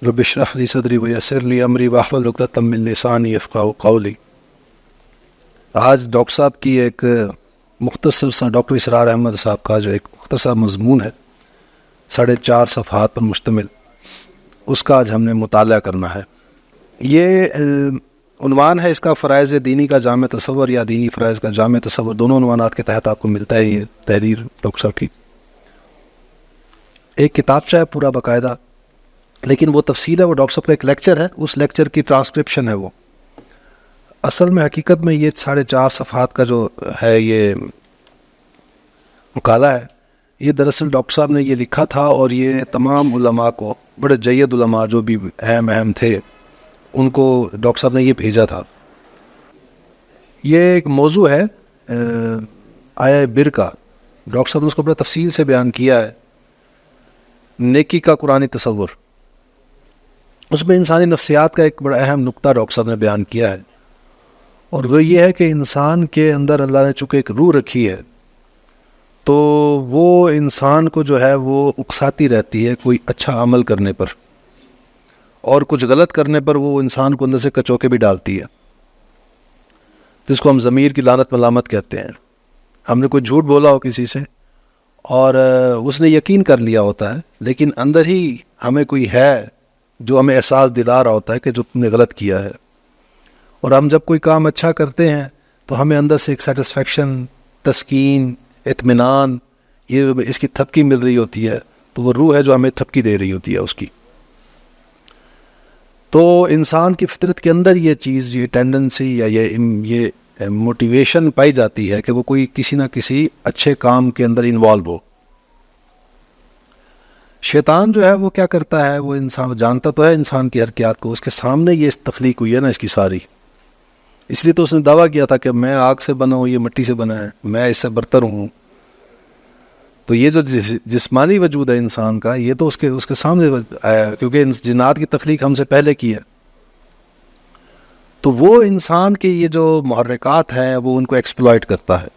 رب اشرح لی صدری ویسر لی امری واحلل عقدۃ من لسانی یفقہوا قولی۔ آج ڈاکٹر صاحب کی ایک مختصر سا ڈاکٹر اسرار احمد صاحب کا جو ایک مختصر مضمون ہے 4.5 صفحات پر مشتمل، اس کا آج ہم نے مطالعہ کرنا ہے۔ یہ عنوان ہے اس کا فرائض دینی کا جامع تصور یا دینی فرائض کا جامع تصور، دونوں عنوانات کے تحت آپ کو ملتا ہے یہ تحریر ڈاکٹر صاحب کی۔ ایک کتابچہ ہے پورا باقاعدہ، لیکن وہ تفصیل ہے، وہ ڈاکٹر صاحب کا ایک لیکچر ہے، اس لیکچر کی ٹرانسکرپشن ہے وہ۔ اصل میں حقیقت میں یہ 4.5 صفحات کا جو ہے یہ مقالہ ہے، یہ دراصل ڈاکٹر صاحب نے یہ لکھا تھا اور یہ تمام علماء کو، بڑے جید علماء جو بھی اہم تھے، ان کو ڈاکٹر صاحب نے یہ بھیجا تھا۔ یہ ایک موضوع ہے آیا بر کا، ڈاکٹر صاحب نے اس کو بڑا تفصیل سے بیان کیا ہے، نیکی کا قرآنی تصور۔ اس میں انسانی نفسیات کا ایک بڑا اہم نقطہ ڈاکٹر صاحب نے بیان کیا ہے، اور وہ یہ ہے کہ انسان کے اندر اللہ نے چونکہ ایک روح رکھی ہے، تو وہ انسان کو جو ہے وہ اکساتی رہتی ہے کوئی اچھا عمل کرنے پر، اور کچھ غلط کرنے پر وہ انسان کو اندر سے کچوکے بھی ڈالتی ہے، جس کو ہم ضمیر کی لعنت ملامت کہتے ہیں۔ ہم نے کوئی جھوٹ بولا ہو کسی سے اور اس نے یقین کر لیا ہوتا ہے، لیکن اندر ہی ہمیں کوئی ہے جو ہمیں احساس دلا رہا ہوتا ہے کہ جو تم نے غلط کیا ہے۔ اور ہم جب کوئی کام اچھا کرتے ہیں تو ہمیں اندر سے ایک سیٹسفیکشن، تسکین، اطمینان، یہ اس کی تھپکی مل رہی ہوتی ہے، تو وہ روح ہے جو ہمیں تھپکی دے رہی ہوتی ہے اس کی۔ تو انسان کی فطرت کے اندر یہ چیز، یہ ٹینڈنسی یا یہ موٹیویشن پائی جاتی ہے کہ وہ کوئی کسی نہ کسی اچھے کام کے اندر انوالو ہو۔ شیطان جو ہے وہ کیا کرتا ہے، وہ انسان جانتا تو ہے انسان کی حرکات کو، اس کے سامنے یہ تخلیق ہوئی ہے نا اس کی ساری، اس لیے تو اس نے دعویٰ کیا تھا کہ میں آگ سے بنا ہوں، یہ مٹی سے بنا ہے، میں اس سے برتر ہوں۔ تو یہ جو جسمانی وجود ہے انسان کا، یہ تو اس کے سامنے آیا ہے، کیونکہ جنات کی تخلیق ہم سے پہلے کی ہے۔ تو وہ انسان کے یہ جو محرکات ہیں وہ ان کو ایکسپلائٹ کرتا ہے،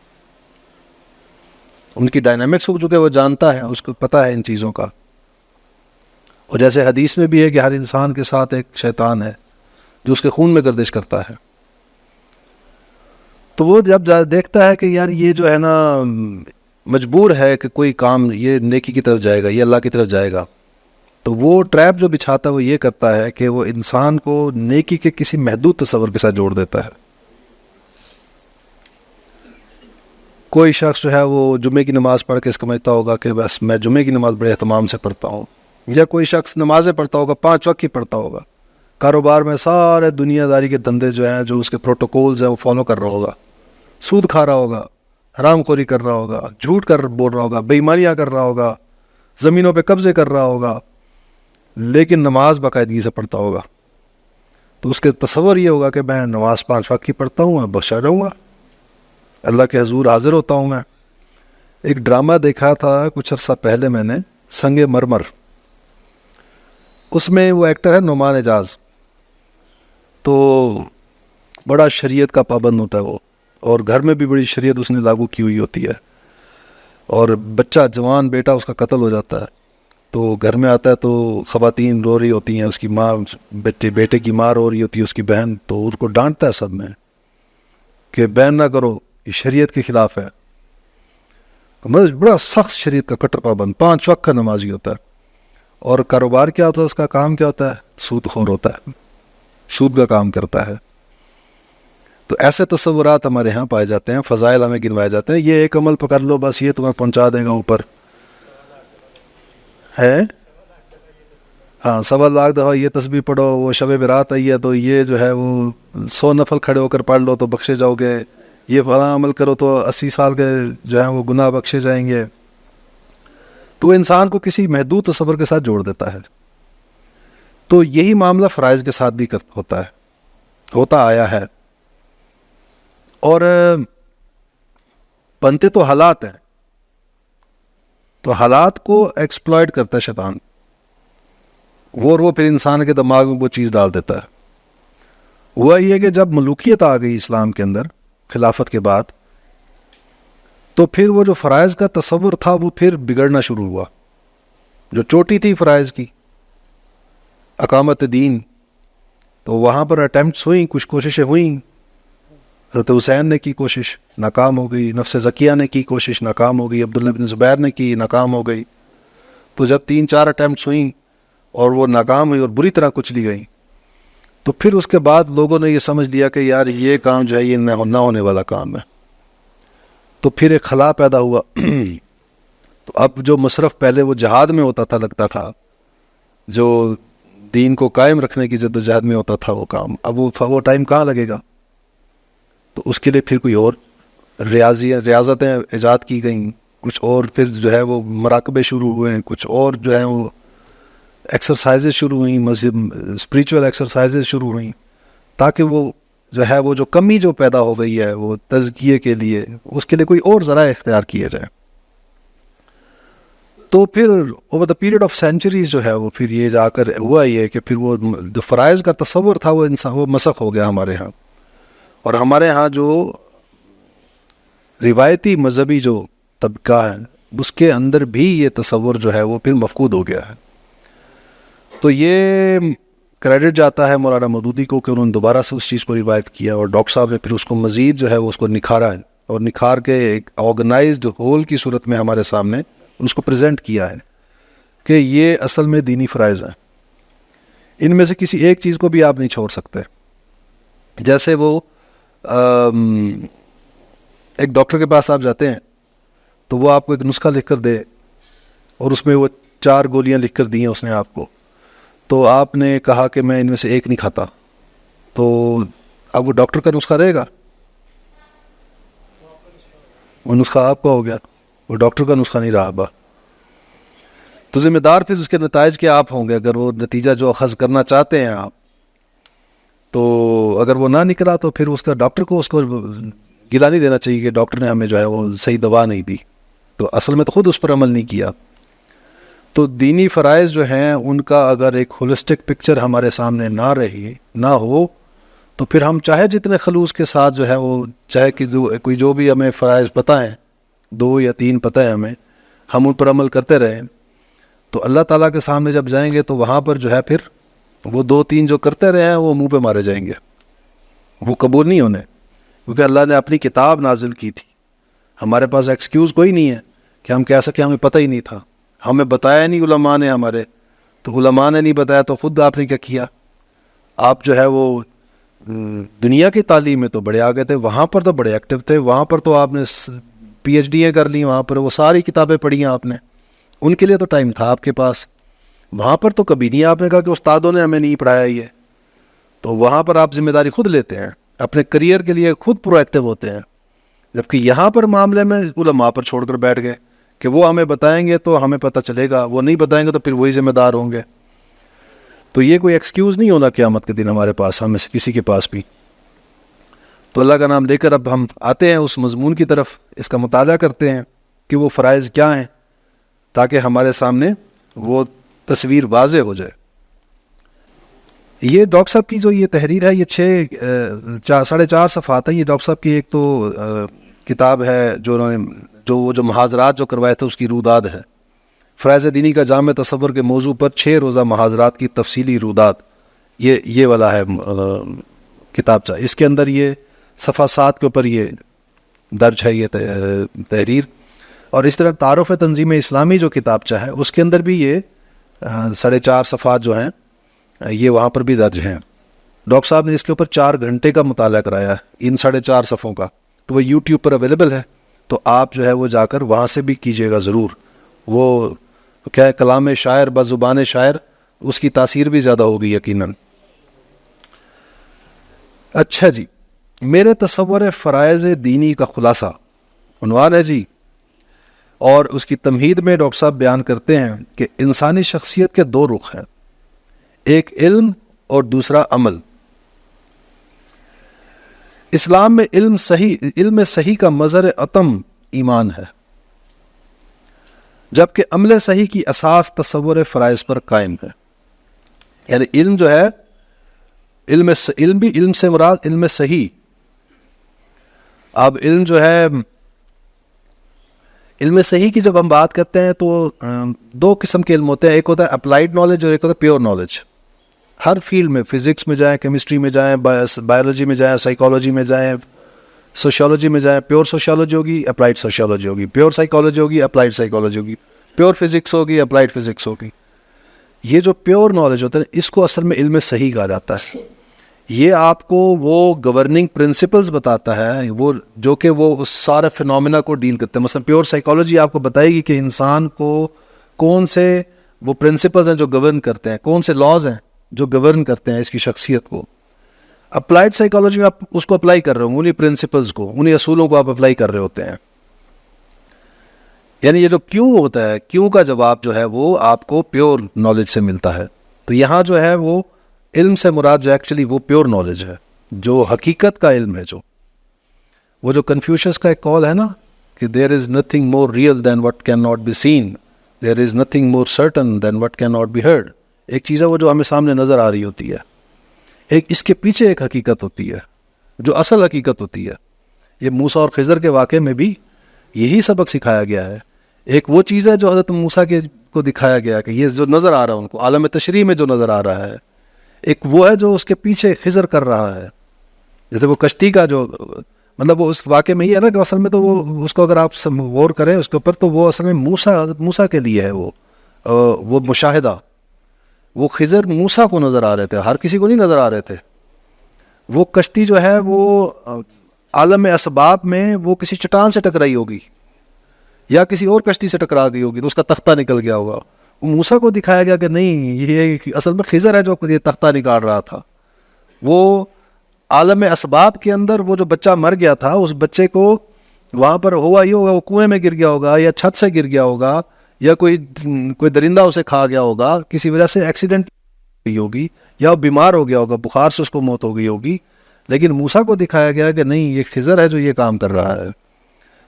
ان کی ڈائنامکس کو چونکہ وہ جانتا ہے، اس کو پتہ ہے ان چیزوں کا۔ اور جیسے حدیث میں بھی ہے کہ ہر انسان کے ساتھ ایک شیطان ہے جو اس کے خون میں گردش کرتا ہے۔ تو وہ جب دیکھتا ہے کہ یار یہ جو ہے نا مجبور ہے کہ کوئی کام یہ نیکی کی طرف جائے گا، یہ اللہ کی طرف جائے گا، تو وہ ٹریپ جو بچھاتا ہے وہ یہ کرتا ہے کہ وہ انسان کو نیکی کے کسی محدود تصور کے ساتھ جوڑ دیتا ہے۔ کوئی شخص جو ہے وہ جمعے کی نماز پڑھ کے سمجھتا ہوگا کہ بس میں جمعے کی نماز بڑے اہتمام سے پڑھتا ہوں، یا کوئی شخص نمازیں پڑھتا ہوگا، 5 وقت کی پڑھتا ہوگا، کاروبار میں سارے دنیا داری کے دندے جو ہیں، جو اس کے پروٹوکولز ہیں، وہ فالو کر رہا ہوگا، سود کھا رہا ہوگا، حرام خوری کر رہا ہوگا، جھوٹ بول رہا ہوگا، بے ایمانیاں کر رہا ہوگا، زمینوں پہ قبضے کر رہا ہوگا، لیکن نماز باقاعدگی سے پڑھتا ہوگا۔ تو اس کے تصور یہ ہوگا کہ میں نماز 5 وقت کی پڑھتا ہوں، میں بخشا جاؤں گا، اللہ کے حضور حاضر ہوتا ہوں میں۔ ایک ڈرامہ دیکھا تھا کچھ عرصہ پہلے میں نے، سنگ مرمر، اس میں وہ ایکٹر ہے نعمان اعجاز، تو بڑا شریعت کا پابند ہوتا ہے وہ، اور گھر میں بھی بڑی شریعت اس نے لاگو کی ہوئی ہوتی ہے، اور بچہ جوان بیٹا اس کا قتل ہو جاتا ہے، تو گھر میں آتا ہے تو خواتین رو رہی ہوتی ہیں، اس کی ماں، بیٹے کی ماں رو رہی ہوتی ہے، اس کی بہن، تو ان کو ڈانٹتا ہے سب میں کہ بہن نہ کرو، یہ شریعت کے خلاف ہے۔ مطلب بڑا سخت شریعت کا کٹر پابند، 5 وقت کا نمازی ہوتا ہے، اور کاروبار کیا ہوتا ہے، اس کا کام کیا ہوتا ہے، سود خور ہوتا ہے، سود کا کام کرتا ہے۔ تو ایسے تصورات ہمارے ہاں پائے جاتے ہیں، فضائل ہمیں گنوائے جاتے ہیں، یہ ایک عمل پکڑ لو بس یہ تمہیں پہنچا دے گا اوپر، ہے ہاں 1.25 دفعہ یہ تسبیح پڑھو، وہ شب برات آئی ہے تو یہ جو ہے وہ 100 نفل کھڑے ہو کر پڑھ لو تو بخشے جاؤ گے، یہ فلاں عمل کرو تو 80 سال کے جو ہیں وہ گناہ بخشے جائیں گے۔ تو انسان کو کسی محدود تصور کے ساتھ جوڑ دیتا ہے۔ تو یہی معاملہ فرائض کے ساتھ بھی ہوتا آیا ہے، اور بنتے تو حالات ہیں، تو حالات کو ایکسپلائٹ کرتا ہے شیطان، وہ پھر انسان کے دماغ میں وہ چیز ڈال دیتا ہے۔ ہوا یہ کہ جب ملوکیت آ گئی اسلام کے اندر خلافت کے بعد، تو پھر وہ جو فرائض کا تصور تھا وہ پھر بگڑنا شروع ہوا، جو چوٹی تھی فرائض کی، اقامت دین، تو وہاں پر اٹیمپٹس ہوئیں، کچھ کوششیں ہوئیں. حضرت حسین نے کی کوشش، ناکام ہو گئی. نفس زکیہ نے کی کوشش، ناکام ہو گئی. عبداللہ بن زبیر نے کی، ناکام ہو گئی. تو جب 3-4 اٹیمپٹس ہوئیں اور وہ ناکام ہوئی اور بری طرح کچلی گئیں، تو پھر اس کے بعد لوگوں نے یہ سمجھ لیا کہ یار یہ کام جو ہے یہ نہ ہونے والا کام ہے. تو پھر ایک خلا پیدا ہوا. تو اب جو مصرف پہلے وہ جہاد میں ہوتا تھا، لگتا تھا، جو دین کو قائم رکھنے کی جدوجہد میں ہوتا تھا وہ کام، اب وہ ٹائم کہاں لگے گا؟ تو اس کے لیے پھر کوئی اور ریاضتیں ایجاد کی گئیں، کچھ اور پھر جو ہے وہ مراقبے شروع ہوئے، کچھ اور جو ہیں وہ ایکسرسائزز شروع ہوئیں، مذہب اسپریچول ایکسرسائزز شروع ہوئیں، تاکہ وہ جو ہے وہ جو کمی جو پیدا ہو گئی ہے وہ تزکیے کے لیے، اس کے لیے کوئی اور ذرائع اختیار کیے جائیں. تو پھر over the period of centuries جو ہے وہ پھر یہ جا کر ہوا یہ کہ پھر وہ جو فرائض کا تصور تھا وہ مسخ ہو گیا ہمارے ہاں. اور ہمارے ہاں جو روایتی مذہبی جو طبقہ ہے اس کے اندر بھی یہ تصور جو ہے وہ پھر مفقود ہو گیا ہے. تو یہ کریڈٹ جاتا ہے مولانا مودودی کو کہ انہوں نے دوبارہ سے اس چیز کو ریوائو کیا، اور ڈاکٹر صاحب نے پھر اس کو مزید جو ہے وہ اس کو نکھارا ہے، اور نکھار کے ایک آرگنائزڈ ہول کی صورت میں ہمارے سامنے اس کو پریزنٹ کیا ہے کہ یہ اصل میں دینی فرائض ہیں. ان میں سے کسی ایک چیز کو بھی آپ نہیں چھوڑ سکتے. جیسے وہ ایک ڈاکٹر کے پاس آپ جاتے ہیں تو وہ آپ کو ایک نسخہ لکھ کر دے، اور اس میں وہ 4 گولیاں لکھ کر دی ہیں اس نے آپ کو، تو آپ نے کہا کہ میں ان میں سے ایک نہیں کھاتا، تو اب وہ ڈاکٹر کا نسخہ رہے گا؟ وہ نسخہ آپ کا ہو گیا، وہ ڈاکٹر کا نسخہ نہیں رہا. تو ذمہ دار پھر اس کے نتائج کیا آپ ہوں گے اگر وہ نتیجہ جو اخذ کرنا چاہتے ہیں آپ، تو اگر وہ نہ نکلا تو پھر اس کا ڈاکٹر کو اس کو گلا نہیں دینا چاہیے کہ ڈاکٹر نے ہمیں جو ہے وہ صحیح دوا نہیں دی، تو اصل میں تو خود اس پر عمل نہیں کیا. تو دینی فرائض جو ہیں ان کا اگر ایک ہولسٹک پکچر ہمارے سامنے نہ ہو تو پھر ہم چاہے جتنے خلوص کے ساتھ جو ہے وہ، چاہے کہ کوئی جو بھی ہمیں فرائض پتہ ہیں، 2 یا 3 پتہ ہے ہمیں، ہم ان پر عمل کرتے رہیں، تو اللہ تعالیٰ کے سامنے جب جائیں گے تو وہاں پر جو ہے پھر وہ 2-3 جو کرتے رہے ہیں وہ منہ پہ مارے جائیں گے، وہ قبول نہیں ہونے، کیونکہ اللہ نے اپنی کتاب نازل کی تھی. ہمارے پاس ایکسکیوز کوئی نہیں ہے کہ ہم کہہ سکیں ہمیں پتہ ہی نہیں تھا، ہمیں بتایا نہیں علماء نے ہمارے، تو علماء نے نہیں بتایا تو خود آپ نے کیا کیا؟ آپ جو ہے وہ دنیا کی تعلیم میں تو بڑے آگے تھے، وہاں پر تو بڑے ایکٹیو تھے، وہاں پر تو آپ نے PhD کر لی، وہاں پر وہ ساری کتابیں پڑھی ہیں آپ نے، ان کے لیے تو ٹائم تھا آپ کے پاس. وہاں پر تو کبھی نہیں آپ نے کہا کہ استادوں نے ہمیں نہیں پڑھایا یہ، تو وہاں پر آپ ذمہ داری خود لیتے ہیں، اپنے کریئر کے لیے خود پرو ایکٹیو ہوتے ہیں. جبکہ یہاں پر معاملے میں علماء پر چھوڑ کر بیٹھ گئے کہ وہ ہمیں بتائیں گے تو ہمیں پتہ چلے گا، وہ نہیں بتائیں گے تو پھر وہی ذمہ دار ہوں گے. تو یہ کوئی ایکسکیوز نہیں ہونا قیامت کے دن ہمارے پاس، ہم میں سے کسی کے پاس بھی. تو اللہ کا نام لے کر اب ہم آتے ہیں اس مضمون کی طرف، اس کا مطالعہ کرتے ہیں کہ وہ فرائض کیا ہیں، تاکہ ہمارے سامنے وہ تصویر واضح ہو جائے. یہ ڈاکٹر صاحب کی جو یہ تحریر ہے یہ 4.5 صفحات ہیں. یہ ڈاکٹر صاحب کی ایک تو کتاب ہے جو محاضرات جو کروائے تھے اس کی روداد ہے، فرائض دینی کا جامع تصور کے موضوع پر 6 روزہ محاضرات کی تفصیلی روداد، یہ والا ہے کتابچہ. اس کے اندر یہ صفحہ 7 کے اوپر یہ درج ہے یہ تحریر. اور اس طرح تعارف تنظیم اسلامی جو کتابچہ ہے اس کے اندر بھی یہ 4.5 صفحات جو ہیں یہ وہاں پر بھی درج ہیں. ڈاکٹر صاحب نے اس کے اوپر 4 گھنٹے کا مطالعہ کرایا ہے ان 4.5 صفحوں کا. تو وہ YouTube پر اویلیبل ہے، تو آپ جو ہے وہ جا کر وہاں سے بھی کیجیے گا ضرور. وہ کیا ہے، کلام شاعر بزبان شاعر، اس کی تاثیر بھی زیادہ ہوگی یقیناً. اچھا جی، میرے تصور فرائض دینی کا خلاصہ عنوان ہے جی. اور اس کی تمہید میں ڈاکٹر صاحب بیان کرتے ہیں کہ انسانی شخصیت کے 2 رخ ہیں، ایک علم اور دوسرا عمل. اسلام میں علم صحیح کا مظہر عتم ایمان ہے، جبکہ عمل صحیح کی اساس تصور فرائض پر قائم ہے. یعنی علم جو ہے، علم سے مراد علم صحیح. اب علم جو ہے، علم صحیح کی جب ہم بات کرتے ہیں تو 2 قسم کے علم ہوتے ہیں، ایک ہوتا ہے اپلائیڈ نالج اور ایک ہوتا ہے پیور نالج. ہر فیلڈ میں، فزکس میں جائیں، کیمسٹری میں جائیں، بایولوجی میں جائیں، سائیکالوجی میں جائیں، سوشیالوجی میں جائیں، پیور سوشیالوجی ہوگی، اپلائیڈ سوشیالوجی ہوگی، پیور سائیکالوجی ہوگی، اپلائیڈ سائیکالوجی ہوگی، پیور فزکس ہوگی، اپلائیڈ فزکس ہوگی. یہ جو پیور نالج ہوتا ہے اس کو اصل میں علم صحیح کہا جاتا ہے. یہ آپ کو وہ گورننگ پرنسپلز بتاتا ہے وہ جو کہ وہ اس سارے فینومینا کو ڈیل کرتے ہیں. مثلا پیور سائیکالوجی آپ کو بتائے گی کہ انسان کو کون سے وہ پرنسپلز ہیں جو گورن کرتے ہیں، کون سے لاز ہیں جو گورن کرتے ہیں اس کی شخصیت کو. اپلائیڈ سائیکالوجی میں آپ اس کو اپلائی کر رہے ہوں، انہیں پرنسپلز کو، انہیں اصولوں کو آپ اپلائی کر رہے ہوتے ہیں. یعنی یہ جو کیوں ہوتا ہے، کیوں کا جواب جو ہے وہ آپ کو پیور نالج سے ملتا ہے. تو یہاں جو ہے وہ علم سے مراد جو ایکچولی وہ پیور نالج ہے، جو حقیقت کا علم ہے. وہ جو کنفیوشس کا ایک قول ہے نا کہ there is nothing more real than what can not be seen, there is nothing more certain than what can not be heard. ایک چیز ہے وہ جو ہمیں سامنے نظر آ رہی ہوتی ہے، ایک اس کے پیچھے ایک حقیقت ہوتی ہے جو اصل حقیقت ہوتی ہے. یہ موسیٰ اور خضر کے واقعے میں بھی یہی سبق سکھایا گیا ہے. ایک وہ چیز ہے جو حضرت موسیٰ کو دکھایا گیا کہ یہ جو نظر آ رہا ہے ان کو عالم تشریح میں جو نظر آ رہا ہے، ایک وہ ہے جو اس کے پیچھے خضر کر رہا ہے. جیسے وہ کشتی کا جو مطلب وہ اس واقعے میں یہ ہے نا کہ اصل میں تو وہ اس کو اگر آپ غور کریں اس کے اوپر تو وہ اصل میں حضرت موسیٰ کے لیے ہے وہ مشاہدہ. وہ خضر موسیٰ کو نظر آ رہے تھے، ہر کسی کو نہیں نظر آ رہے تھے. وہ کشتی جو ہے وہ عالم اسباب میں وہ کسی چٹان سے ٹکرائی ہوگی یا کسی اور کشتی سے ٹکرا گئی ہوگی تو اس کا تختہ نکل گیا ہوگا. وہ موسیٰ کو دکھایا گیا کہ نہیں، یہ اصل میں خضر ہے جو یہ تختہ نکال رہا تھا. وہ عالم اسباب کے اندر وہ جو بچہ مر گیا تھا اس بچے کو وہاں پر ہوا یہ ہوگا وہ کنویں میں گر گیا ہوگا یا چھت سے گر گیا ہوگا یا کوئی درندہ اسے کھا گیا ہوگا، کسی وجہ سے ایکسیڈنٹ ہوگی یا وہ بیمار ہو گیا ہوگا، بخار سے اس کو موت ہو گئی ہوگی. لیکن موسیٰ کو دکھایا گیا کہ نہیں، یہ خضر ہے جو یہ کام کر رہا ہے.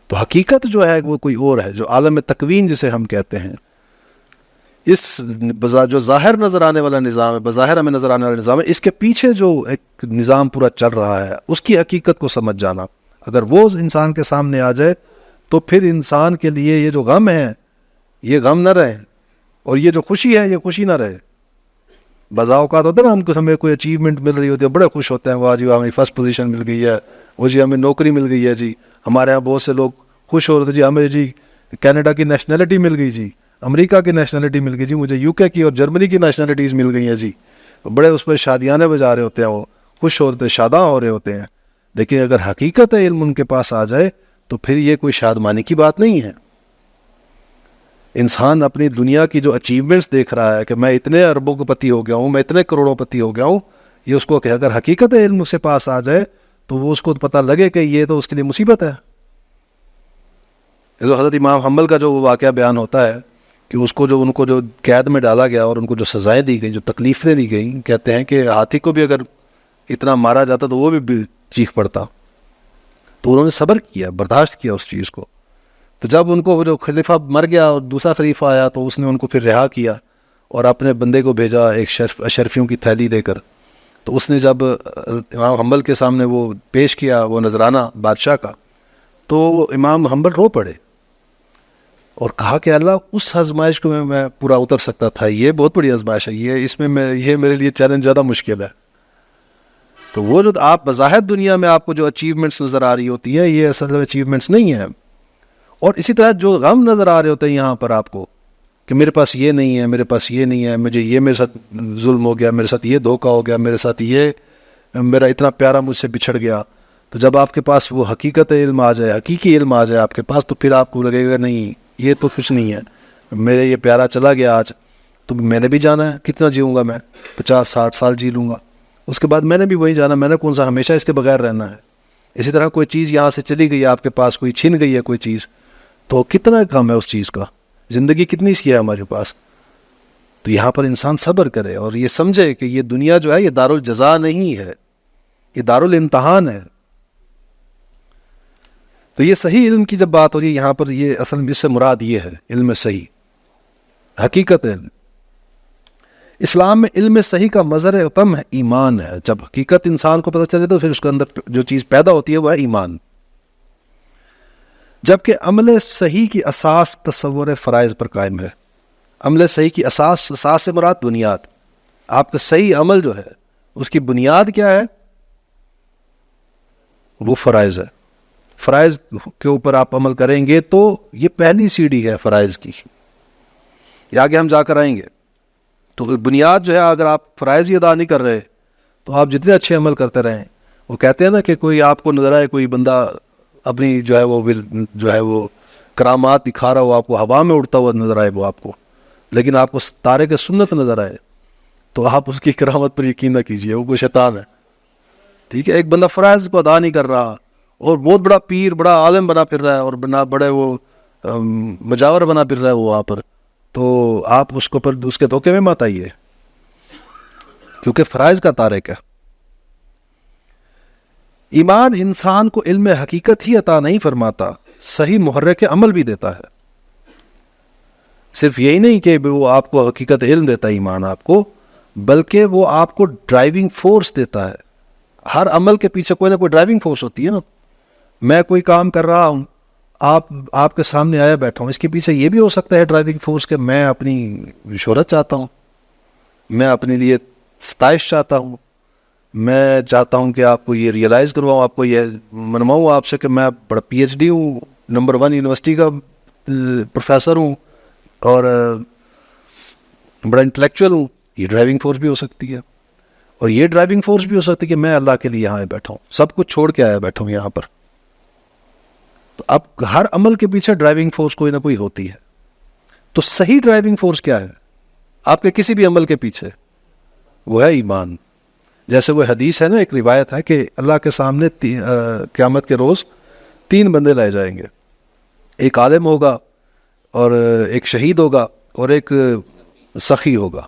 تو حقیقت جو ہے وہ کوئی اور ہے، جو عالم تکوین جسے ہم کہتے ہیں. اس جو ظاہر نظر آنے والا نظام ہے، بظاہر ہمیں نظر آنے والا نظام ہے، اس کے پیچھے جو ایک نظام پورا چل رہا ہے اس کی حقیقت کو سمجھ جانا، اگر وہ انسان کے سامنے آ جائے تو پھر انسان کے لیے یہ جو غم ہے یہ غم نہ رہے اور یہ جو خوشی ہے یہ خوشی نہ رہے. بعض اوقات ہوتا ہے نا ہمیں کوئی اچیومنٹ مل رہی ہوتی ہے، بڑے خوش ہوتے ہیں، وہ جی ہمیں فرسٹ پوزیشن مل گئی ہے، وہ جی ہمیں نوکری مل گئی ہے، جی ہمارے یہاں بہت سے لوگ خوش ہو رہے تھے، جی ہمیں جی کینیڈا کی نیشنلٹی مل گئی، جی امریکہ کی نیشنلٹی مل گئی، جی مجھے یو کے کی اور جرمنی کی نیشنلٹیز مل گئی ہیں. جی بڑے اس پہ شادیانے بجا رہے ہوتے ہیں، وہ خوش ہو رہے ہیں، شاداں ہو رہے ہوتے ہیں. لیکن اگر حقیقت علم ان کے پاس آ جائے تو پھر یہ کوئی شادمانی کی بات نہیں ہے. انسان اپنی دنیا کی جو اچیومنٹس دیکھ رہا ہے کہ میں اتنے اربوں پتی ہو گیا ہوں، میں اتنے کروڑوں پتی ہو گیا ہوں، یہ اس کو کہ اگر حقیقت علم اس کے پاس آ جائے تو وہ اس کو پتہ لگے کہ یہ تو اس کے لیے مصیبت ہے. جو حضرت امام حنبل کا جو واقعہ بیان ہوتا ہے کہ ان کو جو قید میں ڈالا گیا اور ان کو جو سزائیں دی گئیں، جو تکلیفیں دی گئیں، کہتے ہیں کہ ہاتھی کو بھی اگر اتنا مارا جاتا تو وہ بھی چیخ پڑتا. تو انہوں نے صبر کیا، برداشت کیا اس چیز کو. تو جب ان کو وہ جو خلیفہ مر گیا اور دوسرا خلیفہ آیا تو اس نے ان کو پھر رہا کیا اور اپنے بندے کو بھیجا ایک اشرفیوں کی تھیلی دے کر. تو اس نے جب امام حنبل کے سامنے وہ پیش کیا وہ نذرانہ بادشاہ کا، تو امام حنبل رو پڑے اور کہا کہ اللہ اس آزمائش کو میں پورا اتر سکتا تھا، یہ بہت بڑی آزمائش ہے، یہ میرے لیے چیلنج زیادہ مشکل ہے. تو وہ جو آپ بظاہر دنیا میں آپ کو جو اچیومنٹس نظر آ رہی ہوتی ہیں یہ اصل اچیومنٹس نہیں ہیں. اور اسی طرح جو غم نظر آ رہے ہوتے ہیں یہاں پر آپ کو کہ میرے پاس یہ نہیں ہے، میرے پاس یہ نہیں ہے، میرے ساتھ ظلم ہو گیا، میرے ساتھ یہ دھوکہ ہو گیا، میرے ساتھ یہ میرا اتنا پیارا مجھ سے بچھڑ گیا. تو جب آپ کے پاس وہ حقیقت علم آ جائے، حقیقی علم آ جائے آپ کے پاس، تو پھر آپ کو لگے گا نہیں یہ تو کچھ نہیں ہے، میرے یہ پیارا چلا گیا آج تو میں نے بھی جانا ہے، کتنا جیوں گا میں، 50-60 سال جی لوں گا، اس کے بعد میں نے بھی وہی جانا، میں نے کون سا ہمیشہ اس کے بغیر رہنا ہے. اسی طرح کوئی چیز یہاں سے چلی گئی آپ کے پاس، کوئی چھن گئی ہے کوئی چیز، تو کتنا کم ہے اس چیز کا، زندگی کتنی سی ہے ہمارے پاس. تو یہاں پر انسان صبر کرے اور یہ سمجھے کہ یہ دنیا جو ہے یہ دارالجزا نہیں ہے، یہ دارالامتحان ہے. تو یہ صحیح علم کی جب بات ہو رہی ہے یہاں پر، یہ اصل میں اس سے مراد یہ ہے علم صحیح، حقیقت علم. اسلام میں علم صحیح کا مظہر اتم ہے ایمان ہے. جب حقیقت انسان کو پتہ چلے تو پھر اس کے اندر جو چیز پیدا ہوتی ہے وہ ہے ایمان. جبکہ عمل صحیح کی اساس تصور فرائض پر قائم ہے. عمل صحیح کی اساس سے مراد بنیاد. آپ کا صحیح عمل جو ہے اس کی بنیاد کیا ہے؟ وہ فرائض ہے. فرائض کے اوپر آپ عمل کریں گے تو یہ پہلی سیڑھی ہے فرائض کی. یہ آگے ہم جا کر آئیں گے. تو بنیاد جو ہے، اگر آپ فرائض ہی ادا نہیں کر رہے تو آپ جتنے اچھے عمل کرتے رہیں. وہ کہتے ہیں نا کہ کوئی آپ کو نظر آئے، کوئی بندہ اپنی جو ہے وہ کرامات دکھا رہا ہو، آپ کو ہوا میں اڑتا ہوا نظر آئے وہ آپ کو، لیکن آپ کو طارق سنت نظر آئے، تو آپ اس کی کرامت پر یقین نہ کیجیے، وہ کوئی شیطان ہے. ٹھیک ہے. ایک بندہ فرائض کو ادا نہیں کر رہا اور بہت بڑا پیر، بڑا عالم بنا پھر رہا ہے، اور بڑے وہ مجاور بنا پھر رہا ہے وہ وہاں پر، تو آپ اس کو پر اس کے دھوکے میں مت آئیے، کیونکہ فرائض کا تارک ہے. ایمان انسان کو علم حقیقت ہی عطا نہیں فرماتا، صحیح محرک عمل بھی دیتا ہے. صرف یہی نہیں کہ وہ آپ کو حقیقت علم دیتا ہے ایمان آپ کو، بلکہ وہ آپ کو ڈرائیونگ فورس دیتا ہے. ہر عمل کے پیچھے کوئی نہ کوئی ڈرائیونگ فورس ہوتی ہے نا. میں کوئی کام کر رہا ہوں، آپ کے سامنے آیا بیٹھا ہوں، اس کے پیچھے یہ بھی ہو سکتا ہے ڈرائیونگ فورس کہ میں اپنی شہرت چاہتا ہوں، میں اپنے لیے ستائش چاہتا ہوں، میں چاہتا ہوں کہ آپ کو یہ ریئلائز کرواؤں، آپ کو یہ منواؤں آپ سے کہ میں بڑا پی ایچ ڈی ہوں، نمبر 1 یونیورسٹی کا پروفیسر ہوں، اور بڑا انٹلیکچوئل ہوں. یہ ڈرائیونگ فورس بھی ہو سکتی ہے. اور یہ ڈرائیونگ فورس بھی ہو سکتی ہے کہ میں اللہ کے لیے یہاں بیٹھا ہوں، سب کچھ چھوڑ کے آیا بیٹھا ہوں یہاں پر. تو اب ہر عمل کے پیچھے ڈرائیونگ فورس کوئی نہ کوئی ہوتی ہے. تو صحیح ڈرائیونگ فورس کیا ہے آپ کے کسی بھی عمل کے پیچھے؟ وہ ہے ایمان. جیسے وہ حدیث ہے نا، ایک روایت ہے کہ اللہ کے سامنے قیامت کے روز 3 بندے لائے جائیں گے. ایک عالم ہوگا، اور ایک شہید ہوگا، اور ایک سخی ہوگا.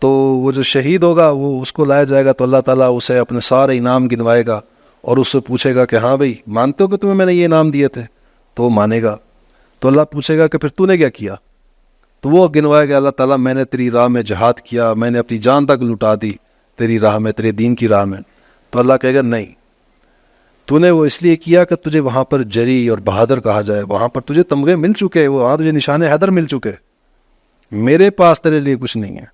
تو وہ جو شہید ہوگا وہ اس کو لایا جائے گا تو اللہ تعالیٰ اسے اپنے سارے انعام گنوائے گا اور اس سے پوچھے گا کہ ہاں بھائی مانتے ہو کہ تمہیں میں نے یہ انعام دیے تھے؟ تو وہ مانے گا. تو اللہ پوچھے گا کہ پھر تو نے کیا کیا؟ تو وہ گنوائے گا، اللہ تعالیٰ میں نے تیری راہ میں جہاد کیا، میں نے اپنی جان تک لٹا دی تیری راہ میں، تیرے دین کی راہ میں. تو اللہ کہے گا نہیں، تو نے وہ اس لیے کیا کہ تجھے وہاں پر جری اور بہادر کہا جائے، وہاں پر تجھے تمغے مل چکے، وہاں تجھے نشان حیدر مل چکے، میرے پاس تیرے لیے کچھ نہیں ہے.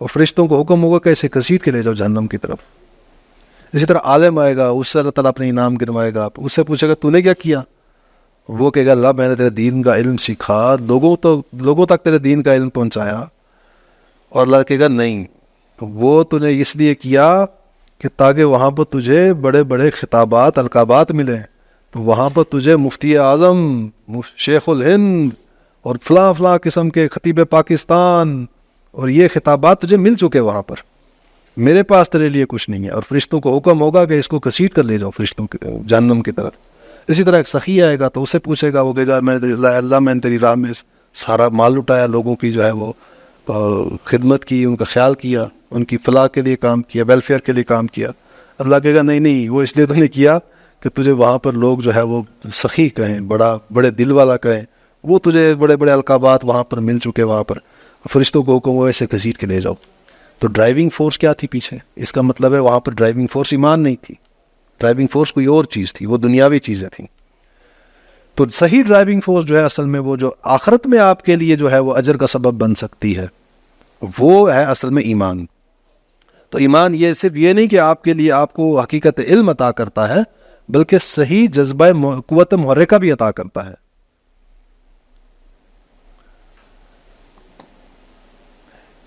اور فرشتوں کو حکم ہوگا کہ اسے گھسیٹ کے لے جاؤ جہنم کی طرف. اسی طرح عالم آئے گا، اس سے اللہ تعالیٰ اپنے انعام گنوائے گا، اس سے پوچھے گا تو نے کیا کیا؟ وہ کہے گا اللہ میں نے تیرے دین کا علم سکھا، لوگوں تک تیرے دین کا علم پہنچایا. اور اللہ کہے گا نہیں، وہ تو نے اس لیے کیا کہ تاکہ وہاں پر تجھے بڑے بڑے خطابات، القابات ملیں، تو وہاں پر تجھے مفتی اعظم، شیخ الہند اور فلاں فلاں قسم کے خطیب پاکستان اور یہ خطابات تجھے مل چکے وہاں پر، میرے پاس تیرے لیے کچھ نہیں ہے. اور فرشتوں کو حکم ہوگا کہ اس کو گھسیٹ کر لے جاؤ فرشتوں کے جہنم کی طرف. اسی طرح ایک سخی آئے گا تو اسے پوچھے گا، وہ کہے گا اللہ میں نے تیری راہ میں سارا مال لٹایا، لوگوں کی جو ہے وہ خدمت کی، ان کا خیال کیا، ان کی فلاح کے لیے کام کیا، ویلفیئر کے لیے کام کیا. اللہ کہے گا نہیں، وہ اس لیے تو نے کیا کہ تجھے وہاں پر لوگ جو ہے وہ سخی کہیں، بڑے دل والا کہیں، وہ تجھے بڑے بڑے القابات وہاں پر مل چکے. وہاں پر فرشتوں کو حکم ہوا ایسے گھسیٹ کے لے جاؤ. تو ڈرائیونگ فورس کیا تھی پیچھے؟ اس کا مطلب ہے وہاں پر ڈرائیونگ فورس ایمان نہیں تھی، ڈرائیونگ فورس کوئی اور چیز تھی، وہ دنیاوی چیزیں تھیں. تو صحیح ڈرائیونگ فورس جو ہے اصل میں وہ جو آخرت میں آپ کے لیے جو ہے وہ اجر کا سبب بن سکتی ہے، وہ ہے اصل میں ایمان. تو ایمان یہ صرف یہ نہیں کہ آپ کے لیے آپ کو حقیقت علم عطا کرتا ہے، بلکہ صحیح جذبہ قوت محرکہ بھی عطا کرتا ہے.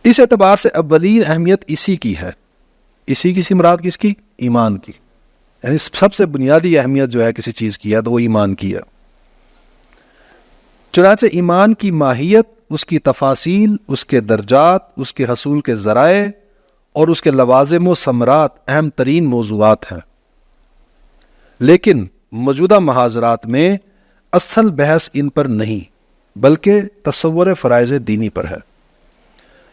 اس اعتبار سے اولین اہمیت اسی کی ہے. اسی کی مراد کس کی؟ ایمان کی. یعنی سب سے بنیادی اہمیت جو ہے کسی چیز کی ہے تو وہ ایمان کی ہے. چنانچہ ایمان کی ماہیت، اس کی تفاصیل، اس کے درجات، اس کے حصول کے ذرائع اور اس کے لوازم و ثمرات اہم ترین موضوعات ہیں. لیکن موجودہ محاضرات میں اصل بحث ان پر نہیں، بلکہ تصور فرائض دینی پر ہے.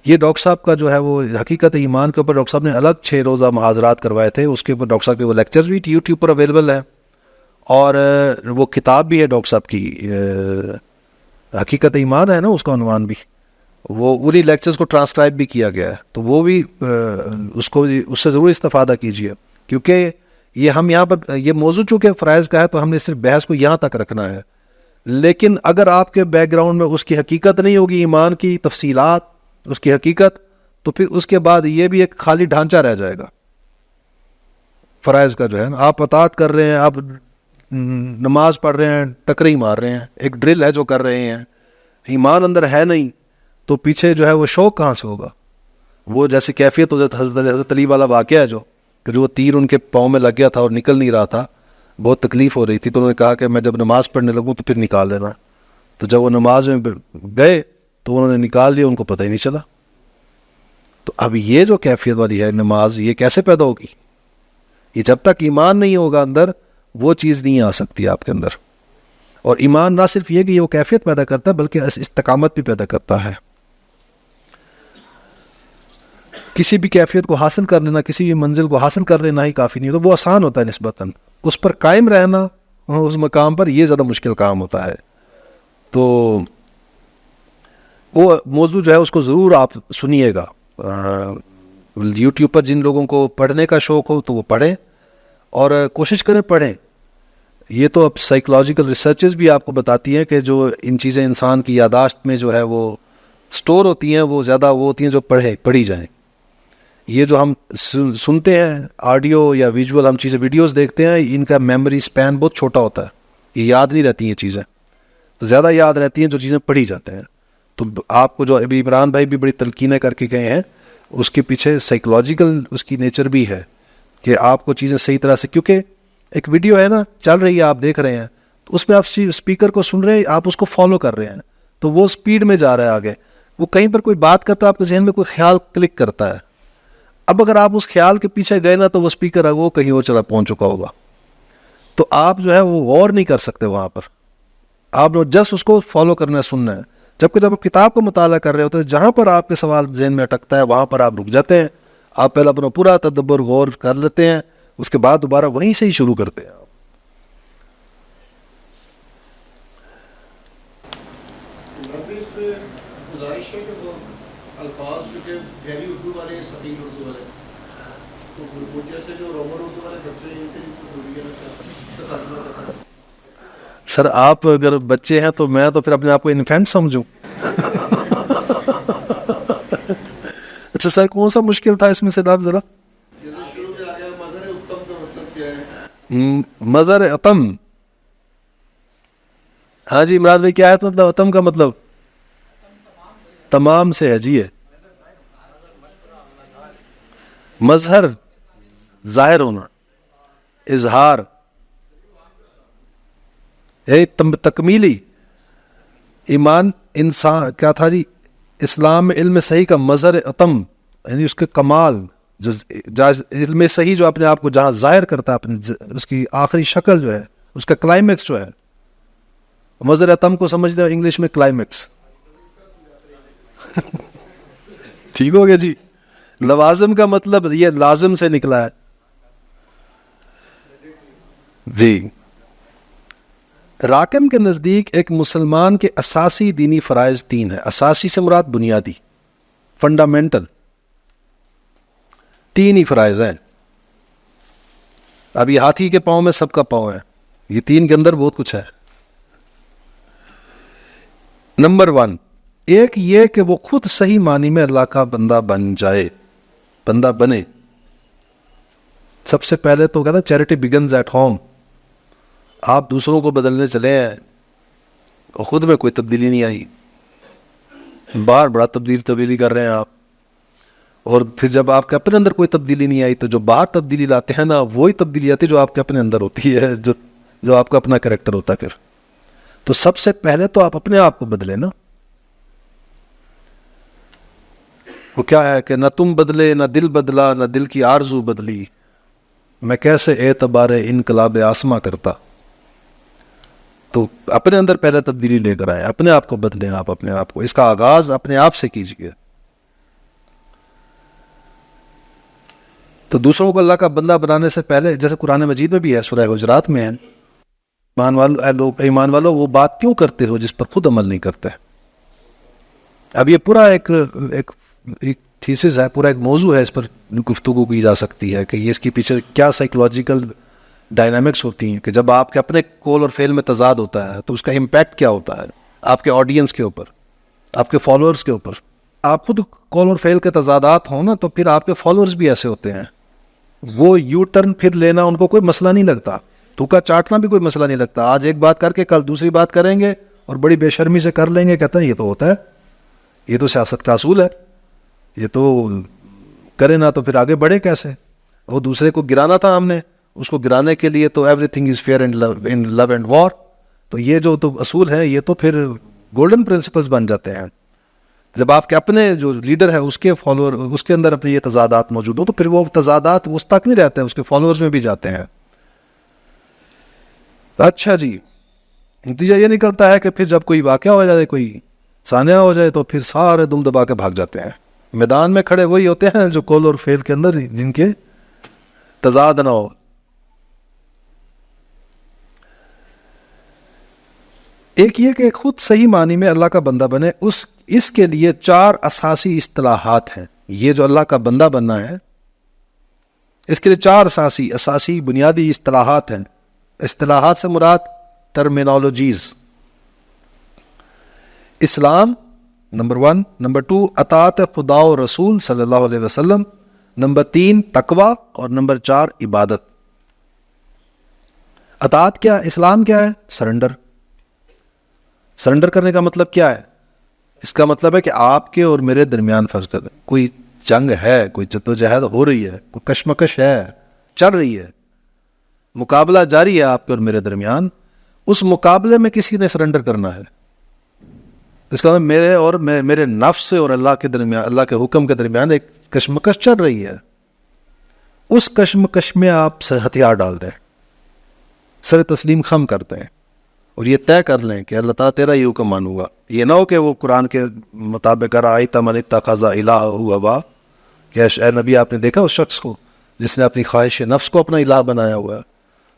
یہ ڈاکٹر صاحب کا جو ہے وہ حقیقت ایمان کے اوپر ڈاکٹر صاحب نے الگ 6 روزہ محاضرات کروائے تھے. اس کے اوپر ڈاکٹر صاحب کے وہ لیکچرز بھی یوٹیوب پر اویلیبل ہیں، اور وہ کتاب بھی ہے ڈاکٹر صاحب کی، حقیقت ایمان ہے نا اس کا عنوان بھی، وہ انہی لیکچرز کو ٹرانسکرائب بھی کیا گیا ہے. تو وہ بھی اس سے ضرور استفادہ کیجیے، کیونکہ یہ ہم یہاں پر یہ موضوع چونکہ فرائض کا ہے تو ہم نے صرف بحث کو یہاں تک رکھنا ہے. لیکن اگر آپ کے بیک گراؤنڈ میں اس کی حقیقت نہیں ہوگی، ایمان کی تفصیلات، اس کی حقیقت، تو پھر اس کے بعد یہ بھی ایک خالی ڈھانچہ رہ جائے گا فرائض کا جو ہے نا. آپ اطاعت کر رہے ہیں, آپ نماز پڑھ رہے ہیں, ٹکرے ہی مار رہے ہیں, ایک ڈرل ہے جو کر رہے ہیں, ایمان اندر ہے نہیں, تو پیچھے جو ہے وہ شوق کہاں سے ہوگا؟ وہ جیسی کیفیت ہو جاتی حضرت علی والا واقعہ ہے کہ جو تیر ان کے پاؤں میں لگ گیا تھا اور نکل نہیں رہا تھا, بہت تکلیف ہو رہی تھی, تو انہوں نے کہا کہ میں جب نماز پڑھنے لگوں تو پھر نکال دینا. تو جب وہ نماز میں گئے تو انہوں نے نکال لیا, ان کو پتہ ہی نہیں چلا. تو اب یہ جو کیفیت والی ہے نماز, یہ کیسے پیدا ہوگی؟ یہ جب تک ایمان نہیں ہوگا اندر, وہ چیز نہیں آ سکتی آپ کے اندر. اور ایمان نہ صرف یہ کہ یہ وہ کیفیت پیدا کرتا ہے, بلکہ استقامت بھی پیدا کرتا ہے. کسی بھی کیفیت کو حاصل کر لینا, کسی بھی منزل کو حاصل کر لینا ہی کافی نہیں, تو وہ آسان ہوتا ہے نسبتاً. اس پر قائم رہنا, اس مقام پر, یہ زیادہ مشکل کام ہوتا ہے. تو وہ موضوع جو ہے اس کو ضرور آپ سنیے گا. یوٹیوب پر جن لوگوں کو پڑھنے کا شوق ہو تو وہ پڑھیں, اور کوشش کریں پڑھیں. یہ تو اب سائیکولوجیکل ریسرچز بھی آپ کو بتاتی ہیں کہ جو ان چیزیں انسان کی یاداشت میں جو ہے وہ سٹور ہوتی ہیں, وہ زیادہ وہ ہوتی ہیں جو پڑھی جائیں. یہ جو ہم سنتے ہیں آڈیو یا ویژول, ہم چیزیں ویڈیوز دیکھتے ہیں, ان کا میموری سپین بہت چھوٹا ہوتا ہے, یہ یاد نہیں رہتی ہیں چیزیں. تو زیادہ یاد رہتی ہیں جو چیزیں پڑھی جاتے ہیں. تو آپ کو جو ابھی عمران بھائی بھی بڑی تلقینیں کر کے گئے ہیں, اس کے پیچھے سائیکولوجیکل اس کی نیچر بھی ہے کہ آپ کو چیزیں صحیح طرح سے, کیونکہ ایک ویڈیو ہے نا چل رہی ہے, آپ دیکھ رہے ہیں, تو اس میں آپ اسپیکر کو سن رہے ہیں, آپ اس کو فالو کر رہے ہیں, تو وہ سپیڈ میں جا رہا ہے آگے. وہ کہیں پر کوئی بات کرتا ہے, آپ کے ذہن میں کوئی خیال کلک کرتا ہے. اب اگر آپ اس خیال کے پیچھے گئے نا, تو وہ اسپیکر ہے وہ کہیں اور چلا پہنچ چکا ہوگا. تو آپ جو ہے وہ غور نہیں کر سکتے وہاں پر, آپ جسٹ اس کو فالو کرنا ہے, سننا ہے. جبکہ جب آپ کتاب کو مطالعہ کر رہے ہوتے ہیں, جہاں پر آپ کے سوال ذہن میں اٹکتا ہے وہاں پر آپ رک جاتے ہیں, آپ پہلے اپنا پورا تدبر غور کر لیتے ہیں, اس کے بعد دوبارہ وہیں سے ہی شروع کرتے ہیں. سر آپ اگر بچے ہیں تو میں تو پھر اپنے آپ کو انفینٹ سمجھوں. اچھا سر, کون سا مشکل تھا اس میں سے آپ ذرا؟ مظہر اتم, ہاں جی عمران بھائی, کیا ہے مطلب اتم کا مطلب؟ تمام سے ہے جی. ہے مظہر ظاہر ہونا, اظہار, تکمیلی. ایمان انسان کیا تھا جی اسلام میں؟ علم صحیح کا مظہر اتم, یعنی اس کے کمال, جو علم صحیح جو اپنے آپ کو جہاں ظاہر کرتا ہے, اپنے اس کی آخری شکل جو ہے, اس کا کلائمیکس جو ہے. مظہر اتم کو سمجھتے ہیں انگلش میں کلائمیکس. ٹھیک ہو گیا جی. لوازم کا مطلب یہ لازم سے نکلا ہے جی. راکم کے نزدیک ایک مسلمان کے اساسی دینی فرائض 3 ہیں. اساسی سے مراد بنیادی, فنڈامنٹل 3 ہی فرائض ہیں. اب یہ ہاتھی کے پاؤں میں سب کا پاؤں ہے, یہ 3 کے اندر بہت کچھ ہے. نمبر 1, ایک یہ کہ وہ خود صحیح معنی میں اللہ کا بندہ بن جائے, بندہ بنے. سب سے پہلے تو کہتا چیریٹی بگنز ایٹ ہوم. آپ دوسروں کو بدلنے چلے ہیں اور خود میں کوئی تبدیلی نہیں آئی, باہر بڑا تبدیلی کر رہے ہیں آپ, اور پھر جب آپ کے اپنے اندر کوئی تبدیلی نہیں آئی تو جو باہر تبدیلی لاتے ہیں نا, وہی تبدیلی آتی ہے جو آپ کے اپنے اندر ہوتی ہے, جو آپ کا اپنا کریکٹر ہوتا ہے. پھر تو سب سے پہلے تو آپ اپنے آپ کو بدلے نا. وہ کیا ہے کہ نہ تم بدلے, نہ دل بدلا, نہ دل کی آرزو بدلی, میں کیسے اعتبار انقلاب آسماں کرتا. تو اپنے اندر پہلے تبدیلی لے کر آئے, اپنے آپ کو بدلیں. آپ اپنے آپ کو, اس کا آغاز اپنے آپ سے کیجیے. تو دوسروں کو اللہ کا بندہ بنانے سے پہلے, جیسے قرآن مجید میں بھی ہے, سورہ حجرات میں ہے, ایمان والو وہ بات کیوں کرتے ہو جس پر خود عمل نہیں کرتے. اب یہ پورا ایک تھیسس ہے, پورا ایک موضوع ہے, اس پر گفتگو کی جا سکتی ہے کہ یہ اس کے پیچھے کیا سائیکولوجیکل ڈائنامکس ہوتی ہیں, کہ جب آپ کے اپنے قول اور فعل میں تضاد ہوتا ہے تو اس کا امپیکٹ کیا ہوتا ہے آپ کے آڈینس کے اوپر, آپ کے فالوورز کے اوپر. آپ خود قول اور فعل کے تضادات ہوں نا تو پھر آپ کے فالوورز بھی ایسے ہوتے ہیں. وہ یو ٹرن پھر لینا ان کو کوئی مسئلہ نہیں لگتا, تھوکا چاٹنا بھی کوئی مسئلہ نہیں لگتا. آج ایک بات کر کے کل دوسری بات کریں گے اور بڑی بے شرمی سے کر لیں گے, کہتے ہیں یہ تو ہوتا ہے, یہ تو سیاست کا اصول ہے, یہ تو کرے نا تو پھر آگے بڑھے کیسے. وہ دوسرے کو گرانا تھا ہم نے, اس کو گرانے کے لیے تو everything is fair in love and war. تو یہ جو تو اصول ہیں یہ تو پھر گولڈن پرنسپلز بن جاتے ہیں. جب آپ کے اپنے جو لیڈر ہے اس کے فالوور اس کے اندر اپنے یہ تضادات موجود ہو تو پھر وہ تضادات اس تک نہیں رہتے ہیں, اس کے فالوورز میں بھی جاتے ہیں. اچھا جی, نتیجہ یہ نکلتا ہے کہ پھر جب کوئی واقعہ ہو جائے, کوئی سانحہ ہو جائے تو پھر سارے دم دبا کے بھاگ جاتے ہیں. میدان میں کھڑے وہی ہوتے ہیں جو قول اور فعل کے اندر جن کے تضاد نہ ہو. ایک یہ کہ خود صحیح معنی میں اللہ کا بندہ بنے, اس کے لیے 4 اساسی اصطلاحات ہیں. یہ جو اللہ کا بندہ بننا ہے اس کے لیے 4 اساسی بنیادی اصطلاحات ہیں. اصطلاحات سے مراد ٹرمینالوجیز. اسلام نمبر 1, نمبر 2 اطاعت خدا و رسول صلی اللہ علیہ وسلم, نمبر 3 تقوی, اور نمبر 4 عبادت. اطاعت کیا, اسلام کیا ہے؟ سرنڈر. سرنڈر کرنے کا مطلب کیا ہے؟ اس کا مطلب ہے کہ آپ کے اور میرے درمیان فرض کر کوئی جنگ ہے, کوئی جدوجہد ہو رہی ہے, کوئی کشمکش ہے, چل رہی ہے, مقابلہ جاری ہے آپ کے اور میرے درمیان. اس مقابلے میں کسی نے سرنڈر کرنا ہے. اس کا مطلب میرے اور میرے نفس سے اور اللہ کے درمیان, اللہ کے حکم کے درمیان ایک کشمکش چل رہی ہے. اس کشمکش میں آپ ہتھیار ڈال دیں, سر تسلیم خم کرتے ہیں اور یہ طے کر لیں کہ اللہ تعالیٰ تیرا ہی حکم مانوں گا. یہ نہ ہو کہ وہ قرآن کے مطابق رأیت من اتخذ الہہ ہوا, کہ اے نبی آپ نے دیکھا اس شخص کو جس نے اپنی خواہش نفس کو اپنا الہ بنایا ہوا ہے.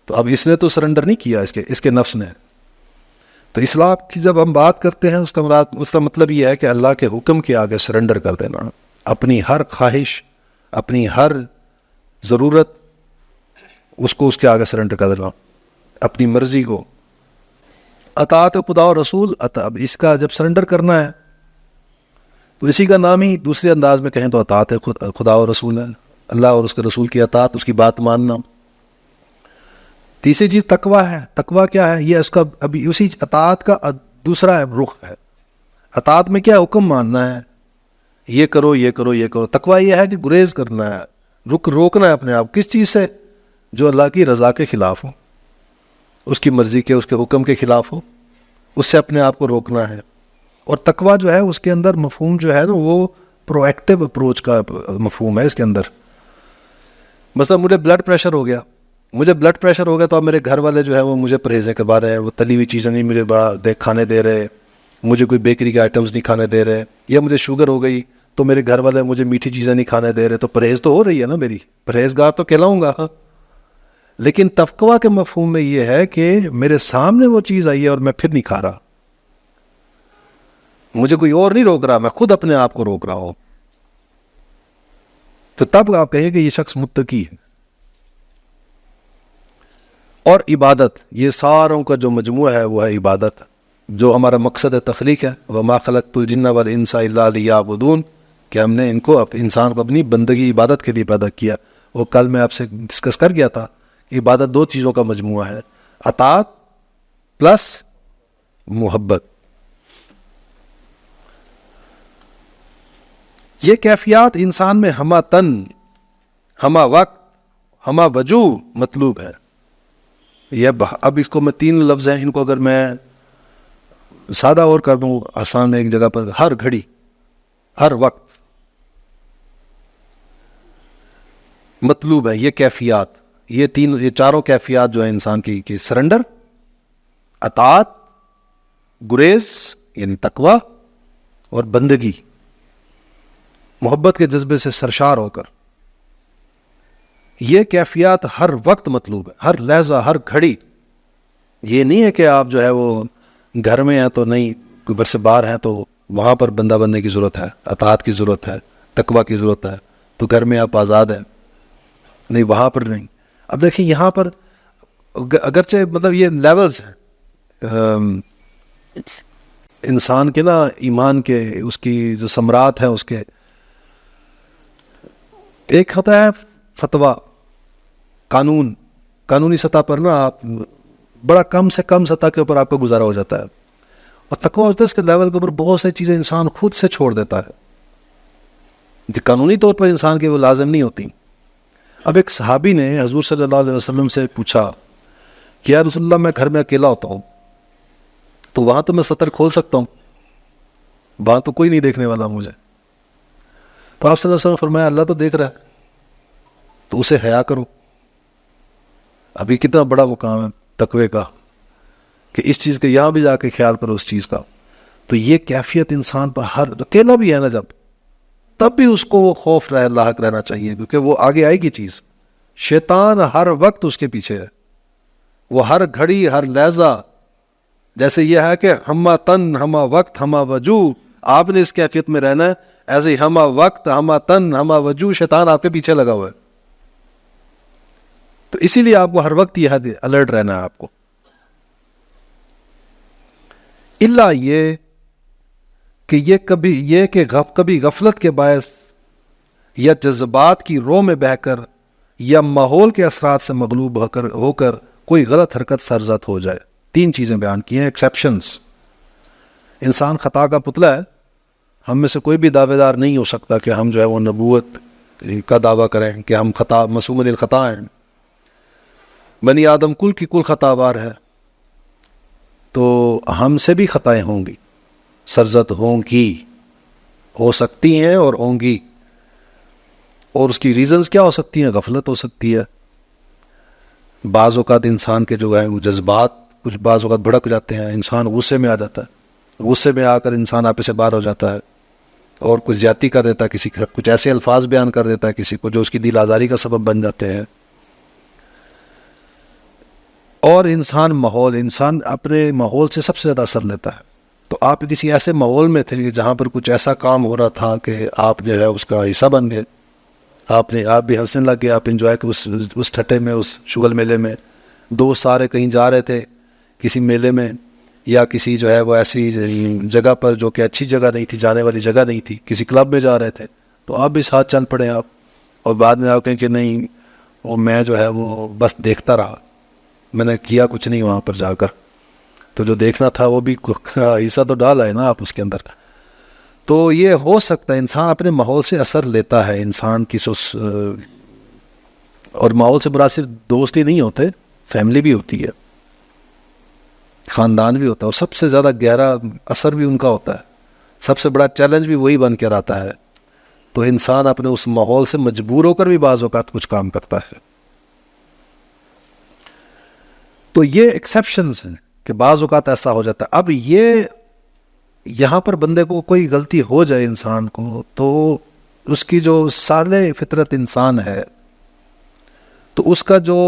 تو اب اس نے تو سرنڈر نہیں کیا, اس کے نفس نے. تو اسلام کی جب ہم بات کرتے ہیں اس کا مطلب یہ ہے کہ اللہ کے حکم کے آگے سرنڈر کر دینا, اپنی ہر خواہش, اپنی ہر ضرورت اس کو اس کے آگے سرنڈر کر دینا, اپنی مرضی کو. اطاعت خدا و رسول, اب اس کا جب سرنڈر کرنا ہے تو اسی کا نام ہی دوسرے انداز میں کہیں تو اطاعت خدا و رسول ہے, اللہ اور اس کے رسول کی اطاعت, اس کی بات ماننا. تیسری چیز تقوی ہے. تقوی کیا ہے؟ یہ اس کا ابھی اسی اطاعت کا دوسرا رخ ہے. اطاعت میں کیا حکم ماننا ہے, یہ کرو یہ کرو یہ کرو. تقوی یہ ہے کہ گریز کرنا ہے, روکنا ہے اپنے آپ. کس چیز سے؟ جو اللہ کی رضا کے خلاف ہو, اس کی مرضی کے, اس کے حکم کے خلاف ہو, اس سے اپنے آپ کو روکنا ہے. اور تقوی جو ہے اس کے اندر مفہوم جو ہے نا وہ پرو ایکٹیو اپروچ کا مفہوم ہے اس کے اندر. مثلا مجھے بلڈ پریشر ہو گیا تو اب میرے گھر والے جو ہے وہ مجھے پرہیزیں کروا رہے ہیں, وہ تلی ہوئی چیزیں نہیں مجھے بڑا کھانے دے رہے, مجھے کوئی بیکری کے آئٹمز نہیں کھانے دے رہے, یا مجھے شوگر ہو گئی تو میرے گھر والے مجھے میٹھی چیزیں نہیں کھانے دے رہے. تو پرہیز تو ہو رہی ہے نا, میری پرہیزگار تو کہلاؤں گا. لیکن تقوی کے مفہوم میں یہ ہے کہ میرے سامنے وہ چیز آئی ہے اور میں پھر نہیں کھا رہا, مجھے کوئی اور نہیں روک رہا, میں خود اپنے آپ کو روک رہا ہوں. تو تب آپ کہیں کہ یہ شخص متقی ہے. اور عبادت, یہ ساروں کا جو مجموعہ ہے وہ ہے عبادت, جو ہمارا مقصد تخلیق ہے. وما خلقت الجن والانس الا لیعبدون, کہ ہم نے انسان کو اپنی بندگی عبادت کے لیے پیدا کیا. وہ کل میں آپ سے ڈسکس کر گیا تھا کہ عبادت 2 چیزوں کا مجموعہ ہے, اطاعت پلس محبت. یہ کیفیات انسان میں ہمہ تن, ہمہ وقت, ہمہ وجوہ مطلوب ہے. اب اس کو میں 3 لفظ ہیں, ان کو اگر میں سادہ اور کر دوں آسان میں, ایک جگہ پر ہر گھڑی, ہر وقت مطلوب ہے. یہ کیفیات, یہ چاروں کیفیات جو ہیں انسان کی, کہ سرنڈر, اطاعت, گریز یعنی تقوی, اور بندگی, محبت کے جذبے سے سرشار ہو کر. یہ کیفیات ہر وقت مطلوب ہے, ہر لحظہ, ہر گھڑی. یہ نہیں ہے کہ آپ جو ہے وہ گھر میں ہیں تو نہیں, کوئی بر سے باہر ہیں تو وہاں پر بندہ بننے کی ضرورت ہے, اطاعت کی ضرورت ہے, تقوی کی ضرورت ہے, تو گھر میں آپ آزاد ہیں, نہیں وہاں پر نہیں. اب دیکھیں یہاں پر اگرچہ مطلب یہ لیولز ہیں, انسان کے نا ایمان کے اس کی جو ثمرات ہیں اس کے، ایک ہوتا ہے فتویٰ، قانونی سطح پر نا آپ بڑا کم سے کم سطح کے اوپر آپ کو گزارا ہو جاتا ہے، اور تقویٰ ہوتا ہے اس کے لیول کے اوپر بہت سی چیزیں انسان خود سے چھوڑ دیتا ہے جو قانونی طور پر انسان کے وہ لازم نہیں ہوتی۔ اب ایک صحابی نے حضور صلی اللہ علیہ وسلم سے پوچھا کہ یا رسول اللہ میں گھر میں اکیلا ہوتا ہوں تو وہاں تو میں ستر کھول سکتا ہوں، وہاں تو کوئی نہیں دیکھنے والا مجھے، تو آپ صلی اللہ علیہ وسلم نے فرمایا اللہ تو دیکھ رہا ہے تو اسے حیا کرو۔ ابھی کتنا بڑا مقام ہے تقوی کا کہ اس چیز کا یہاں بھی جا کے خیال کرو اس چیز کا۔ تو یہ کیفیت انسان پر ہر اکیلا بھی ہے نا جب، تب بھی اس کو وہ خوف لاحق رہنا چاہیے، کیونکہ وہ آگے آئے گی چیز۔ شیطان ہر وقت اس کے پیچھے ہے، وہ ہر گھڑی ہر لہجہ، جیسے یہ ہے کہ ہمہ تن ہمہ وقت ہمہ وجوہ، آپ نے اس کیفیت میں رہنا ہے، ایسے ہی ہمہ وقت ہمہ تن ہمہ وجوہ شیطان آپ کے پیچھے لگا ہوا ہے۔ تو اسی لیے آپ کو ہر وقت یہ الرٹ رہنا ہے آپ کو، الا یہ کہ کبھی غفلت کے باعث یا جذبات کی رو میں بہہ کر یا ماحول کے اثرات سے مغلوب ہو کر کوئی غلط حرکت سرزد ہو جائے۔ تین چیزیں بیان کی ہیں ایکسیپشنز۔ انسان خطا کا پتلا ہے، ہم میں سے کوئی بھی دعوے دار نہیں ہو سکتا کہ ہم جو ہے وہ نبوت کا دعویٰ کریں کہ ہم خطا معصوم الخطا ہیں۔ بنی آدم کل کی کل خطا بار ہے، تو ہم سے بھی خطائیں ہوں گی، سرزد ہوں گی، ہو سکتی ہیں اور ہوں گی، اور اس کی ریزنز کیا ہو سکتی ہیں؟ غفلت ہو سکتی ہے، بعض اوقات انسان کے جو ہے وہ جذبات کچھ بعض اوقات بھڑک جاتے ہیں، انسان غصے میں آ جاتا ہے، غصے میں آ کر انسان آپے سے باہر ہو جاتا ہے اور کچھ زیادتی کر دیتا ہے، کسی کا کچھ ایسے الفاظ بیان کر دیتا ہے کسی کو جو اس کی دل آزاری کا سبب بن جاتے ہیں۔ اور انسان اپنے ماحول سے سب سے زیادہ اثر لیتا ہے۔ تو آپ کسی ایسے ماحول میں تھے جہاں پر کچھ ایسا کام ہو رہا تھا کہ آپ جو ہے اس کا حصہ بن گئے، آپ بھی ہنسنے لگ گئے، آپ انجوائے کہ اس ٹھٹے میں، اس شغل میلے میں، دوست سارے کہیں جا رہے تھے کسی میلے میں یا کسی جو ہے وہ ایسی جگہ پر جو کہ اچھی جگہ نہیں تھی، جانے والی جگہ نہیں تھی، کسی کلب میں جا رہے تھے، تو آپ بھی ساتھ چل پڑے آپ، اور بعد میں آپ کہیں کہ نہیں وہ میں جو ہے وہ بس دیکھتا رہا، میں نے کیا کچھ نہیں وہاں پر جا کر، تو جو دیکھنا تھا وہ بھی حصہ تو ڈالا ہے نا آپ اس کے اندر۔ تو یہ ہو سکتا ہے انسان اپنے ماحول سے اثر لیتا ہے، انسان کی اور ماحول سے مراد صرف دوست ہی نہیں ہوتے، فیملی بھی ہوتی ہے، خاندان بھی ہوتا ہے، اور سب سے زیادہ گہرا اثر بھی ان کا ہوتا ہے، سب سے بڑا چیلنج بھی وہی بن کر آتا ہے۔ تو انسان اپنے اس ماحول سے مجبور ہو کر بھی بعض اوقات کچھ کام کرتا ہے۔ تو یہ ایکسیپشنز ہیں کہ بعض اوقات ایسا ہو جاتا ہے۔ اب یہاں پر بندے کو کوئی غلطی ہو جائے انسان کو، تو اس کی جو صالح فطرت انسان ہے تو اس کا جو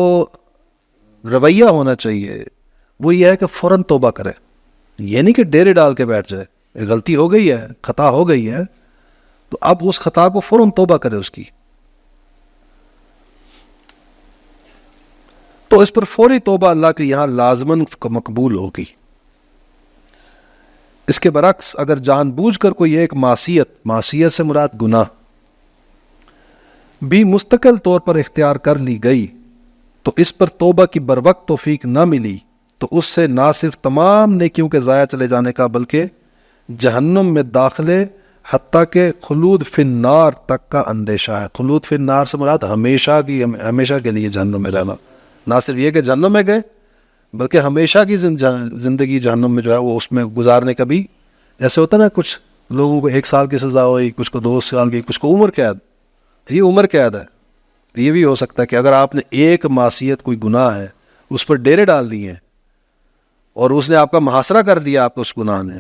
رویہ ہونا چاہیے وہ یہ ہے کہ فوراً توبہ کرے، یہ نہیں کہ ڈیرے ڈال کے بیٹھ جائے، غلطی ہو گئی ہے، خطا ہو گئی ہے، تو اب اس خطا کو فوراً توبہ کرے اس کی، تو اس پر فوری توبہ اللہ کے یہاں لازماً مقبول ہوگی۔ اس کے برعکس اگر جان بوجھ کر کوئی ایک معصیت سے مراد گناہ بھی مستقل طور پر اختیار کر لی گئی تو اس پر توبہ کی بروقت توفیق نہ ملی تو اس سے نہ صرف تمام نیکیوں کے ضائع چلے جانے کا بلکہ جہنم میں داخلے حتیٰ کہ خلود فی النار تک کا اندیشہ ہے۔ خلود فی النار سے مراد ہمیشہ کے لیے جہنم میں رہنا، نہ صرف یہ کہ جہنم میں گئے بلکہ ہمیشہ کی زندگی جہنم میں جو ہے وہ اس میں گزارنے کا بھی، ایسے ہوتا ہے نا کچھ لوگوں کو 1 سال کی سزا ہوئی، کچھ کو 2 سال کی، کچھ کو عمر قید، یہ عمر قید ہے۔ یہ بھی ہو سکتا ہے کہ اگر آپ نے ایک معصیت کوئی گناہ ہے اس پر ڈیرے ڈال دیے ہیں اور اس نے آپ کا محاصرہ کر دیا آپ کو اس گناہ نے،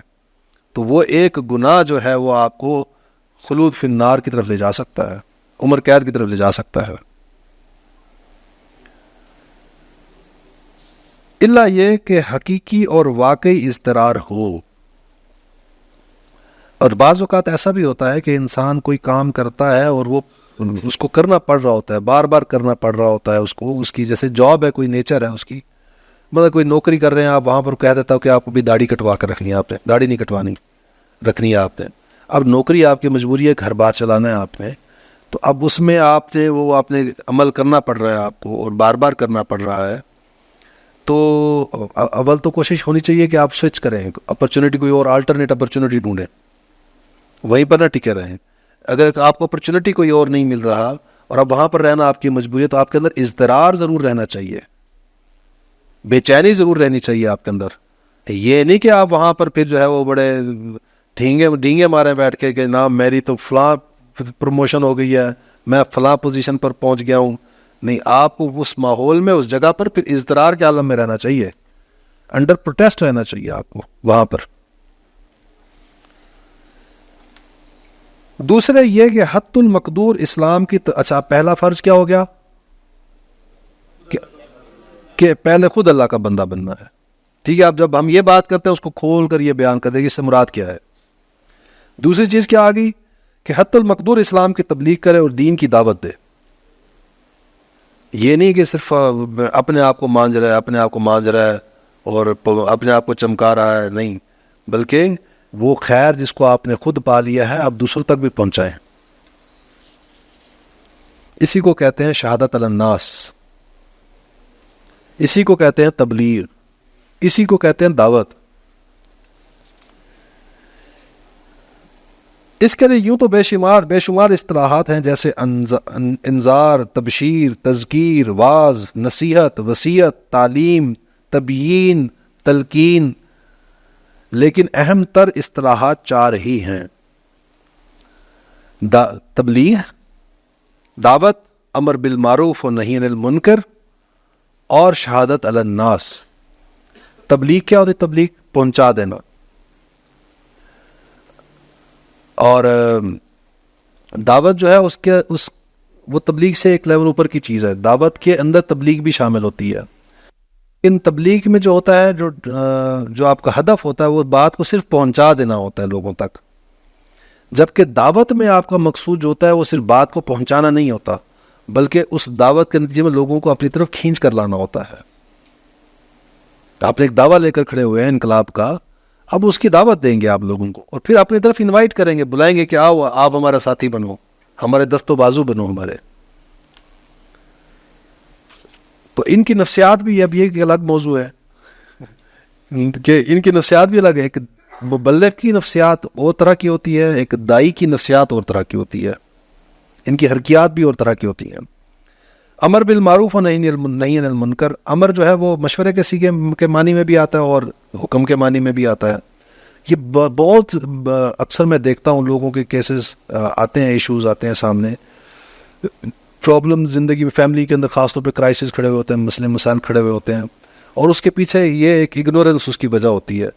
تو وہ ایک گناہ جو ہے وہ آپ کو خلود فی النار کی طرف لے جا سکتا ہے، عمر قید کی طرف لے جا سکتا ہے۔ الا یہ کہ حقیقی اور واقعی اضطرار ہو، اور بعض اوقات ایسا بھی ہوتا ہے کہ انسان کوئی کام کرتا ہے اور وہ اس کو کرنا پڑ رہا ہوتا ہے، بار بار کرنا پڑ رہا ہوتا ہے اس کو، اس کی جیسے جاب ہے، کوئی نیچر ہے اس کی، مطلب کوئی نوکری کر رہے ہیں آپ، وہاں پر کہہ دیتا ہو کہ آپ کو بھی داڑھی کٹوا کر رکھنی ہے، آپ نے داڑھی نہیں کٹوانی، رکھنی ہے آپ نے. اب نوکری آپ کی مجبوری ہے، گھر بار چلانا ہے آپ نے، تو اب اس میں آپ نے وہ آپ نے عمل کرنا پڑ رہا ہے آپ کو، اور بار بار کرنا پڑ رہا ہے. تو اول تو کوشش ہونی چاہیے کہ آپ سوئچ کریں، اپرچونیٹی کوئی اور الٹرنیٹ اپرچونیٹی ڈھونڈیں، وہیں پر نہ ٹکے رہیں. اگر آپ کو اپرچونیٹی کوئی اور نہیں مل رہا اور اب وہاں پر رہنا آپ کی مجبوری ہے، تو آپ کے اندر اضطرار ضرور رہنا چاہیے، بے چینی ضرور رہنی چاہیے آپ کے اندر. یہ نہیں کہ آپ وہاں پر پھر جو ہے وہ بڑے ڈھینگے مارے بیٹھ کے کہ نہ میری تو فلاں پروموشن ہو گئی ہے، میں فلاں پوزیشن پر پہنچ گیا ہوں. نہیں، آپ کو اس ماحول میں، اس جگہ پر پھر اضطرار کے عالم میں رہنا چاہیے، انڈر پروٹیسٹ رہنا چاہیے آپ کو وہاں پر. دوسرے یہ کہ حت المقدور اسلام کی اچھا پہلا فرض کیا ہو گیا کہ پہلے خود اللہ کا بندہ بننا ہے. ٹھیک ہے، اب جب ہم یہ بات کرتے ہیں اس کو کھول کر یہ بیان کر دیں کہ اس سے مراد کیا ہے. دوسری چیز کیا آ گئی کہ حت المقدور اسلام کی تبلیغ کرے اور دین کی دعوت دے. یہ نہیں کہ صرف اپنے آپ کو مانج رہا ہے، اپنے آپ کو مانج رہا ہے اور اپنے آپ کو چمکا رہا ہے، نہیں، بلکہ وہ خیر جس کو آپ نے خود پا لیا ہے آپ دوسروں تک بھی پہنچائیں. اسی کو کہتے ہیں شہادت علی الناس، اسی کو کہتے ہیں تبلیغ، اسی کو کہتے ہیں دعوت. اس کے لیے یوں تو بے شمار اصطلاحات ہیں، جیسے انذار، تبشیر، تذکیر، واعظ، نصیحت، وصیت، تعلیم، تبیین، تلقین. لیکن اہم تر اصطلاحات 4 ہی ہیں: تبلیغ، دعوت، امر بالمعروف و نہی عن المنکر، اور شہادت علی الناس. تبلیغ کیا ہوتی ہے؟ تبلیغ پہنچا دینا. اور دعوت جو ہے وہ تبلیغ سے ایک لیول اوپر کی چیز ہے. دعوت کے اندر تبلیغ بھی شامل ہوتی ہے. ان تبلیغ میں جو ہوتا ہے، جو آپ کا ہدف ہوتا ہے، وہ بات کو صرف پہنچا دینا ہوتا ہے لوگوں تک. جبکہ دعوت میں آپ کا مقصود جو ہوتا ہے وہ صرف بات کو پہنچانا نہیں ہوتا، بلکہ اس دعوت کے نتیجے میں لوگوں کو اپنی طرف کھینچ کر لانا ہوتا ہے. آپ ایک دعویٰ لے کر کھڑے ہوئے ہیں انقلاب کا، اب اس کی دعوت دیں گے آپ لوگوں کو، اور پھر اپنی طرف انوائٹ کریں گے، بلائیں گے کہ آؤ آپ ہمارا ساتھی بنو، ہمارے دست و بازو بنو ہمارے. تو ان کی نفسیات بھی اب یہ ایک الگ موضوع ہے کہ ان کی نفسیات بھی الگ ہے. ایک مبلغ کی نفسیات اور طرح کی ہوتی ہے، ایک دائی کی نفسیات اور طرح کی ہوتی ہے، ان کی حرکیات بھی اور طرح کی ہوتی ہیں. امر بالمعروف و نہی عن المنکر، امر جو ہے وہ مشورے کے سیغے کے معنی میں بھی آتا ہے اور حکم کے معنی میں بھی آتا ہے. یہ بہت اکثر میں دیکھتا ہوں لوگوں کے کیسز آتے ہیں، ایشوز آتے ہیں سامنے، پرابلم زندگی میں، فیملی کے اندر خاص طور پہ کرائسس کھڑے ہوئے ہوتے ہیں، مسئلے مسائل کھڑے ہوئے ہوتے ہیں، اور اس کے پیچھے یہ ایک اگنورنس اس کی وجہ ہوتی ہے.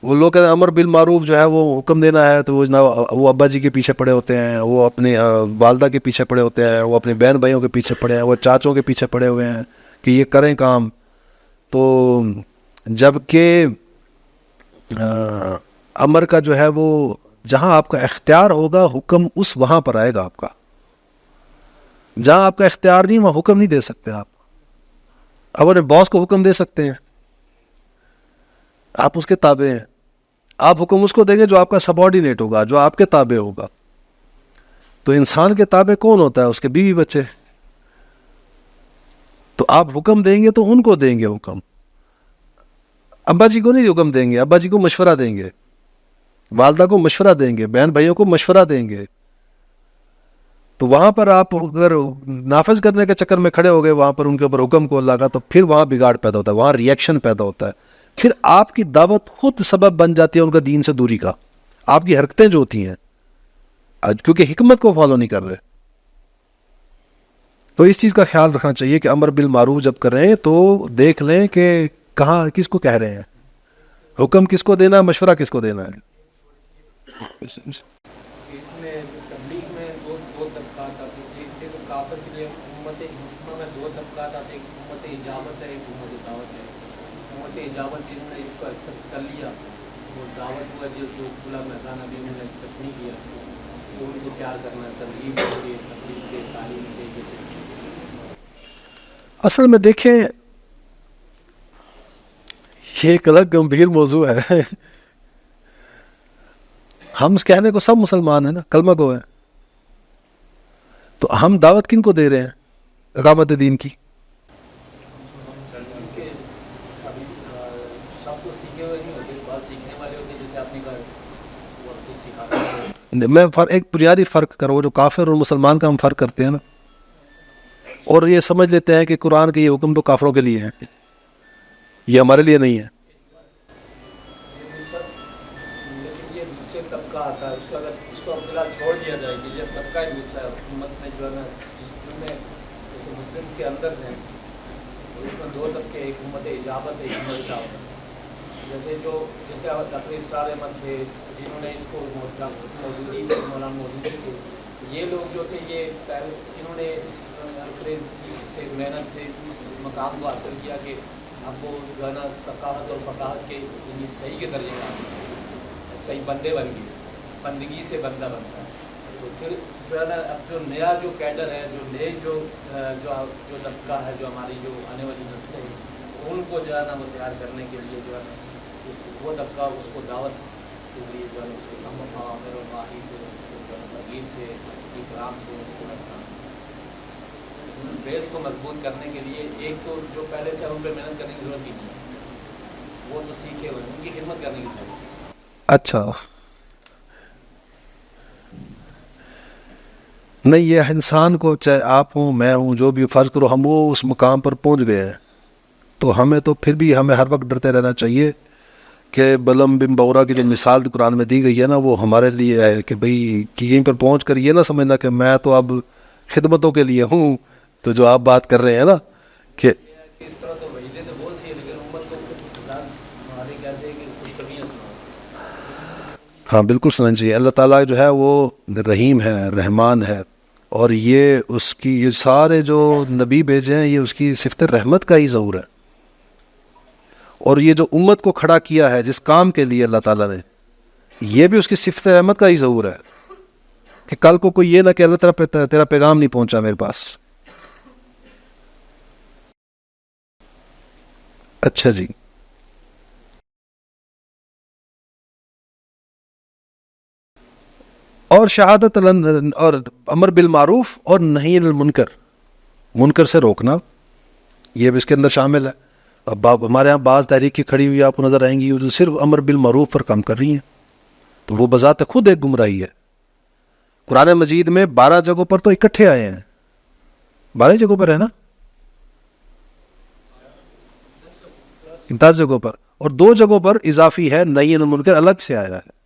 وہ لوگ کہتے ہیں امر بالمعروف جو ہے وہ حکم دینا ہے، تو وہ ابا جی کے پیچھے پڑے ہوتے ہیں، وہ اپنی والدہ کے پیچھے پڑے ہوتے ہیں، وہ اپنے بہن بھائیوں کے پیچھے پڑے ہیں، وہ چاچوں کے پیچھے پڑے ہوئے ہیں کہ یہ کریں کام. تو جب کہ امر کا جو ہے وہ جہاں آپ کا اختیار ہوگا، حکم وہاں پر آئے گا آپ کا. جہاں آپ کا اختیار نہیں، وہاں حکم نہیں دے سکتے آپ. اب اپنے باس کو حکم دے سکتے ہیں، آپ اس کے تابع ہیں، آپ حکم اس کو دیں گے جو آپ کا سبارڈینیٹ ہوگا، جو آپ کے تابع ہوگا. تو انسان کے تابع کون ہوتا ہے؟ اس کے بیوی بچے. تو آپ حکم دیں گے تو ان کو دیں گے حکم، ابا جی کو نہیں حکم دیں گے، ابا جی کو مشورہ دیں گے، والدہ کو مشورہ دیں گے، بہن بھائیوں کو مشورہ دیں گے. تو وہاں پر آپ اگر نافذ کرنے کے چکر میں کھڑے ہو گئے، وہاں پر ان کے اوپر حکم کو لگا، تو پھر وہاں بگاڑ پیدا ہوتا ہے، وہاں ری ایکشن پیدا ہوتا ہے. پھر آپ کی دعوت خود سبب بن جاتی ہے ان کا دین سے دوری کا. آپ کی حرکتیں جو ہوتی ہیں، کیونکہ حکمت کو فالو نہیں کر رہے. تو اس چیز کا خیال رکھنا چاہیے کہ امر بالمعروف جب کریں تو دیکھ لیں کہ کہاں کس کو کہہ رہے ہیں، حکم کس کو دینا ہے، مشورہ کس کو دینا ہے. اس میں تبلیغ میں دو طبقات آتے ہیں. ایک کافر کے لیے امت مسلمہ میں 2 طبقات آتے ہیں، ایک امت اجابت ہے، ایک امت دعوت ہے. امت اجابت جن نے اس کو ایکسیپٹ کر لیا، وہ دعوت ہوا جو کھلا میدان ابھی انہوں نے ایکسیپٹ نہیں کیا، تو ان کو کیا کرنا ہے؟ ترغیب کے، تبلیغ کے، تعلیم کے. اصل میں دیکھیں یہ ایک الگ گمبھیر موضوع ہے. ہم اس کہنے کو سب مسلمان ہیں نا, کلمہ گو ہیں, تو ہم دعوت کن کو دے رہے ہیں اقامت دین کی؟ کیونکہ ابھی سب تو سیکھے ہوئے نہیں ہوتے, بات سیکھنے والے ہوتے, جیسے آپ نے کہا وہ کچھ سکھاتا ہے. میں ایک بنیادی فرق کروں, جو کافر اور مسلمان کا ہم فرق کرتے ہیں نا, اور یہ سمجھ لیتے ہیں کہ قرآن کے یہ حکم تو کافروں کے لیے ہیں, یہ ہمارے لیے نہیں ہے. لیکن یہ دوسرے طبقہ آتا ہے, اس کو اگر اس کو فی الحال چھوڑ دیا جائے کہ یہ طبقہ ہی دوسرا ہے امت میں, جو ہے نا جس میں جیسے مسلم کے اندر ہیں اس میں دو طبقے, ایک امت اجابت ہے, ایک امت دعوت. جیسے ڈاکٹر اسرار احمد تھے جنہوں نے اس کو موجودگی تھے, مولانا موجودگی تھے, یہ لوگ جو تھے یہ پہلے انہوں نے انگریز سے محنت سے اس مقام کو حاصل کیا کہ اب وہ جو ہے نا ثقافت اور فقاہت کے یعنی صحیح کے درجے میں صحیح بندے بن گئے, بندگی سے بندہ بنتا ہے. تو پھر جو ہے نا اب جو نیا جو کیڈر ہے, جو نئے جو طبقہ ہے, جو ہماری جو آنے والی نسلیں ہیں, ان کو جو ہے نا وہ تیار کرنے کے لیے جو ہے نا وہ طبقہ اس کو دعوت کے لیے جو ہے اس کو کم عامر و ماہی سے جو ہے تقریب سے اکرام سے اس کو رکھنا, اس بیس کو مضبوط کرنے کے لیے. ایک تو جو پہلے سے ان پہ محنت کرنے کی ضرورت ہی نہیں ہے, وہ تو سیکھے ہوئے, ان کی خدمت کرنے کی ضرورت ہے. اچھا نہیں, یہ انسان کو, چاہے آپ ہوں میں ہوں, جو بھی فرض کرو ہم وہ اس مقام پر پہنچ گئے ہیں, تو ہمیں تو پھر بھی ہمیں ہر وقت ڈرتے رہنا چاہیے کہ بلم بن بورا کی جو مثال قرآن میں دی گئی ہے نا, وہ ہمارے لیے ہے کہ بھئی کہیں پر پہنچ کر یہ نہ سمجھنا کہ میں تو اب خدمتوں کے لیے ہوں. تو جو آپ بات کر رہے ہیں نا کہ اس طرح تو وحیدیں تو بہت سی ہے, لیکن امت کو ہمارے کہتے ہیں کہ خوشخبریاں سناؤ. ہاں بالکل سننا چاہیے. اللہ تعالیٰ جو ہے وہ رحیم ہے, رحمان ہے, اور یہ اس کی یہ سارے جو نبی بھیجے ہیں یہ اس کی صفت رحمت کا ہی ظہور ہے. اور یہ جو امت کو کھڑا کیا ہے جس کام کے لیے اللہ تعالیٰ نے, یہ بھی اس کی صفت رحمت کا ہی ظہور ہے کہ کل کو کوئی یہ نہ کہ اللہ تعالیٰ تیرا پیغام نہیں پہنچا میرے پاس. اچھا جی, اور شہادت اور امر بالمعروف اور نہی عن المنکر, منکر سے روکنا, یہ بھی اس کے اندر شامل ہے. اب ہمارے ہاں بعض تحریک کی کھڑی ہوئی آپ کو نظر آئیں گی جو صرف امر بالمعروف پر کام کر رہی ہیں, تو وہ بذات خود ایک گمراہی ہے. قرآن مجید میں 12 جگہوں پر تو اکٹھے آئے ہیں, 12 جگہوں پر ہے نا, 10 جگہوں پر, اور 2 جگہوں پر اضافی ہے, نہی عن المنکر الگ سے آیا ہے.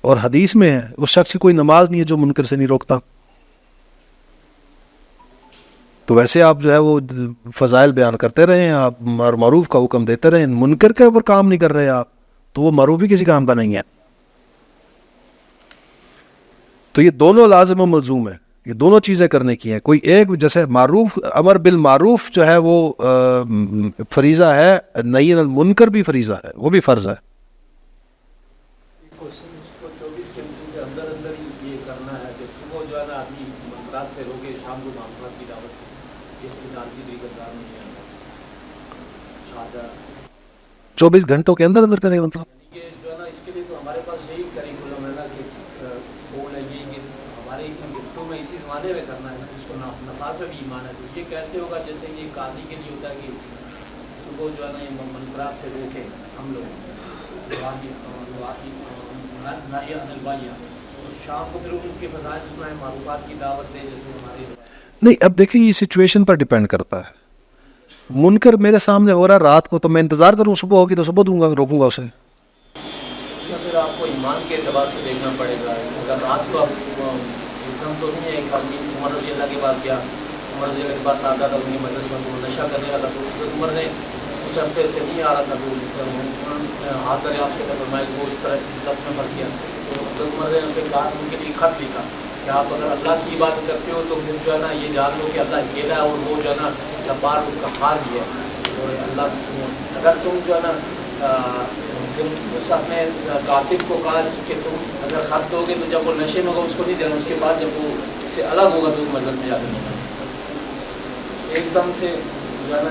اور حدیث میں ہے اس شخص کی کوئی نماز نہیں ہے جو منکر سے نہیں روکتا. تو ویسے آپ جو ہے وہ فضائل بیان کرتے رہے ہیں, آپ معروف کا حکم دیتے رہے ہیں, منکر کے اوپر کام نہیں کر رہے آپ, تو وہ معروف ہی کسی کام کا نہیں ہے. تو یہ دونوں لازم و ملزوم ہے, یہ دونوں چیزیں کرنے کی ہیں. کوئی ایک جیسے معروف, امر بالمعروف جو ہے وہ فریضہ ہے, نہی عن المنکر بھی فریضہ ہے, وہ بھی فرض ہے. اس کو 24 گھنٹے کے اندر اندر ہی یہ کرنا ہے کہ صبح جو ہے نا آدمی منکرات سے روکے, شام کو معاملات کی دعوت, اس مثال کی طریقہ کار نہیں آتا. 24 گھنٹوں کے اندر اندر کرے, مطلب یہ جو ہے نا اس کے لیے تو ہمارے پاس یہی کریکولم ہے نا کہ بول ہے یہ کہ ہمارے ان گفتوں میں اسی زمانے میں کرنا ہے نا, جس کو نفاذ میں بھی ایمان ہے. تو یہ کیسے ہوگا, جیسے یہ قاضی کے لیے ہوتا ہے کہ صبح جو ہے نا یہ منکرات سے روکے ہم لوگ, نہی عن البیہ, اور شام کو پھر ان کے فضائل سنائیں, معروفات کی دعوت دے, جیسے ہماری نہیں. اب دیکھیں یہ سچویشن پر ڈیپینڈ کرتا ہے. منکر میرے سامنے ہو رہا ہے رات کو, تو میں انتظار کروں صبح ہوگی تو صبح دوں گا, روکوں گا اسے. اس میں پھر آپ کو ایمان کے اعتبار سے دیکھنا پڑے گا. اگر رات کو آپ ایک دم تو نہیں ہے, ایک آدمی عمر رضی اللہ کے پاس گیا, عمر رضی اللہ کے پاس آتا تھا اپنی مجلس میں, تو نشہ کرنے والا, تو عمر نے کچھ عرصے سے نہیں آ رہا تھا, تو ہاتھ دریافت کے فرمایا کہ وہ اس طرح اس دفعہ میں پھنس گیا. تو عمر نے ان سے کہا, ان کے لیے خط لکھا کہ آپ اگر اللہ کی عبادت کرتے ہو تو پھر جو ہے نا یہ جان لو کہ اللہ اکیلا ہے, اور وہ جو ہے نا جبار و قہار بھی ہے. اور اللہ اگر تم جو ہے نا اس اپنے کاتب کو کہا کہ تم اگر خط دو گے تو جب وہ نشے میں ہوگا اس کو نہیں دینا, اس کے بعد جب وہ اس سے الگ ہوگا تو مذہب میں جا کے ایک دم سے جو ہے نا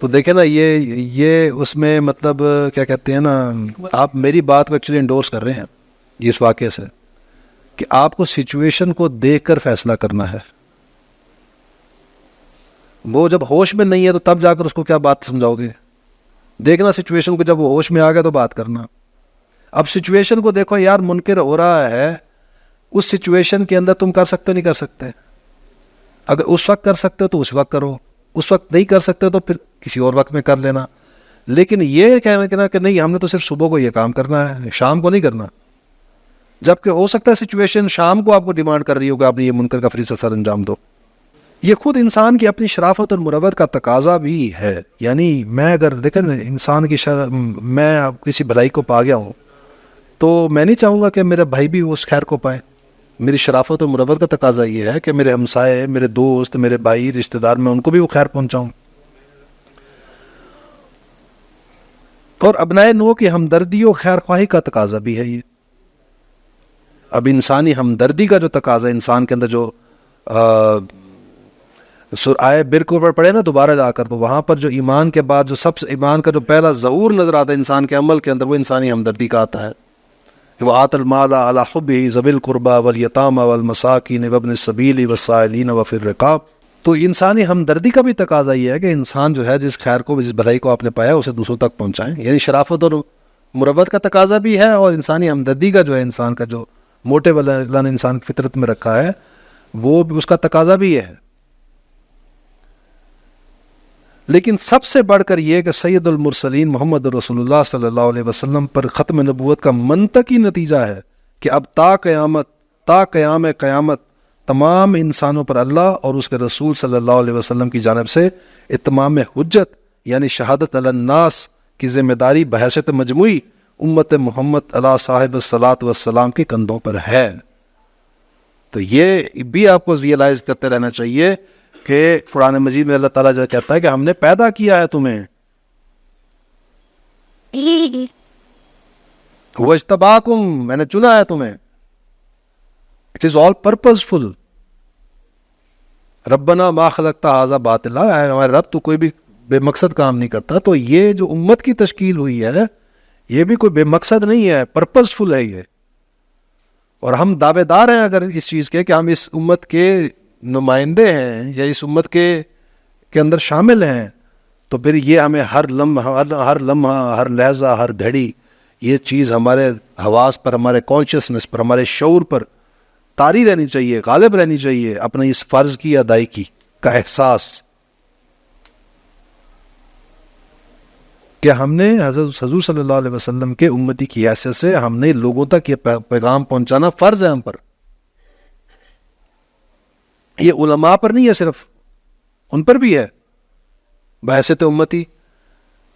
تو دیکھیں نا یہ اس میں مطلب کیا کہتے ہیں نا، آپ میری بات کو ایکچولی انڈورس کر رہے ہیں اس واقعے سے کہ آپ کو سچویشن کو دیکھ کر فیصلہ کرنا ہے. وہ جب ہوش میں نہیں ہے تو تب جا کر اس کو کیا بات سمجھاؤ گے؟ دیکھنا سچویشن کو، جب وہ ہوش میں آ گیا تو بات کرنا. اب سچویشن کو دیکھو یار، منکر ہو رہا ہے، اس سچویشن کے اندر تم کر سکتے ہو نہیں کر سکتے؟ اگر اس وقت کر سکتے ہو تو اس وقت کرو، اس وقت نہیں کر سکتے تو پھر کسی اور وقت میں کر لینا. لیکن یہ کہنا کہ نہیں ہم نے تو صرف صبح کو یہ کام کرنا ہے، شام کو نہیں کرنا، جبکہ ہو سکتا ہے سچویشن شام کو آپ کو ڈیمانڈ کر رہی ہو کہ آپ نے یہ منکر کا فریضہ سر انجام دو. یہ خود انسان کی اپنی شرافت اور مروت کا تقاضا بھی ہے. یعنی میں اگر دیکھیں انسان کی میں کسی بھلائی کو پا گیا ہوں تو میں نہیں چاہوں گا کہ میرا بھائی بھی اس خیر کو پائے. میری شرافت اور مروت کا تقاضا یہ ہے کہ میرے ہمسائے، میرے دوست، میرے بھائی، رشتہ دار، میں ان کو بھی وہ خیر پہنچاؤں. اور ابنائے نو کی ہمدردی و خیر خواہی کا تقاضا بھی ہے یہ. اب انسانی ہمدردی کا جو تقاضا انسان کے اندر جو آئے بر کے اوپر پڑے نا دوبارہ جا کر، تو وہاں پر جو ایمان کے بعد جو سب سے ایمان کا جو پہلا ظہور نظر آتا ہے انسان کے عمل کے اندر، وہ انسانی ہمدردی کا آتا ہے. وہ آت المال علی حبہ ذوی القربى والیتامى والمساکین وابن السبیل والسائلین وفی الرقاب. تو انسانی ہمدردی کا بھی تقاضا یہ ہے کہ انسان جو ہے جس خیر کو، جس بھلائی کو آپ نے پایا اسے دوسروں تک پہنچائیں. یعنی شرافت اور مروت کا تقاضا بھی ہے، اور انسانی ہمدردی کا جو ہے انسان کا جو موٹے والا اللہ نے انسان کی فطرت میں رکھا ہے وہ اس کا تقاضا بھی یہ ہے. لیکن سب سے بڑھ کر یہ کہ سید المرسلین محمد رسول اللہ صلی اللہ علیہ وسلم پر ختم نبوت کا منطقی نتیجہ ہے کہ اب تا قیام قیامت تمام انسانوں پر اللہ اور اس کے رسول صلی اللہ علیہ وسلم کی جانب سے اتمام حجت یعنی شہادت علی الناس کی ذمہ داری بحیثیت مجموعی امت محمد علی صاحب الصلاۃ والسلام کے کندھوں پر ہے. تو یہ بھی آپ کو ریئلائز کرتے رہنا چاہیے کہ قرآن مجید میں اللہ تعالیٰ جو کہتا ہے کہ ہم نے پیدا کیا ہے تمہیں، وَاجْتَبَاكُمْ، میں نے چنا ہے تمہیں. It is all purposeful. ربنا ما خلقت ھذا باطلا، ہمارے رب تو کوئی بھی بے مقصد کام نہیں کرتا. تو یہ جو امت کی تشکیل ہوئی ہے یہ بھی کوئی بے مقصد نہیں ہے، پرپزفل ہے یہ. اور ہم دعوے دار ہیں اگر اس چیز کے کہ ہم اس امت کے نمائندے ہیں یا اس امت کے اندر شامل ہیں، تو پھر یہ ہمیں ہر لمحہ ہر لحظہ ہر گھڑی یہ چیز ہمارے حواس پر، ہمارے کانشیسنس پر، ہمارے شعور پر طاری رہنی چاہیے، غالب رہنی چاہیے اپنے اس فرض کی ادائیگی کا احساس کہ ہم نے حضرت حضور صلی اللہ علیہ وسلم کے امتی کی حیثیت سے ہم نے لوگوں تک یہ پیغام پہنچانا فرض ہے ہم پر. یہ علماء پر نہیں ہے صرف، ان پر بھی ہے بحیثیت امتی.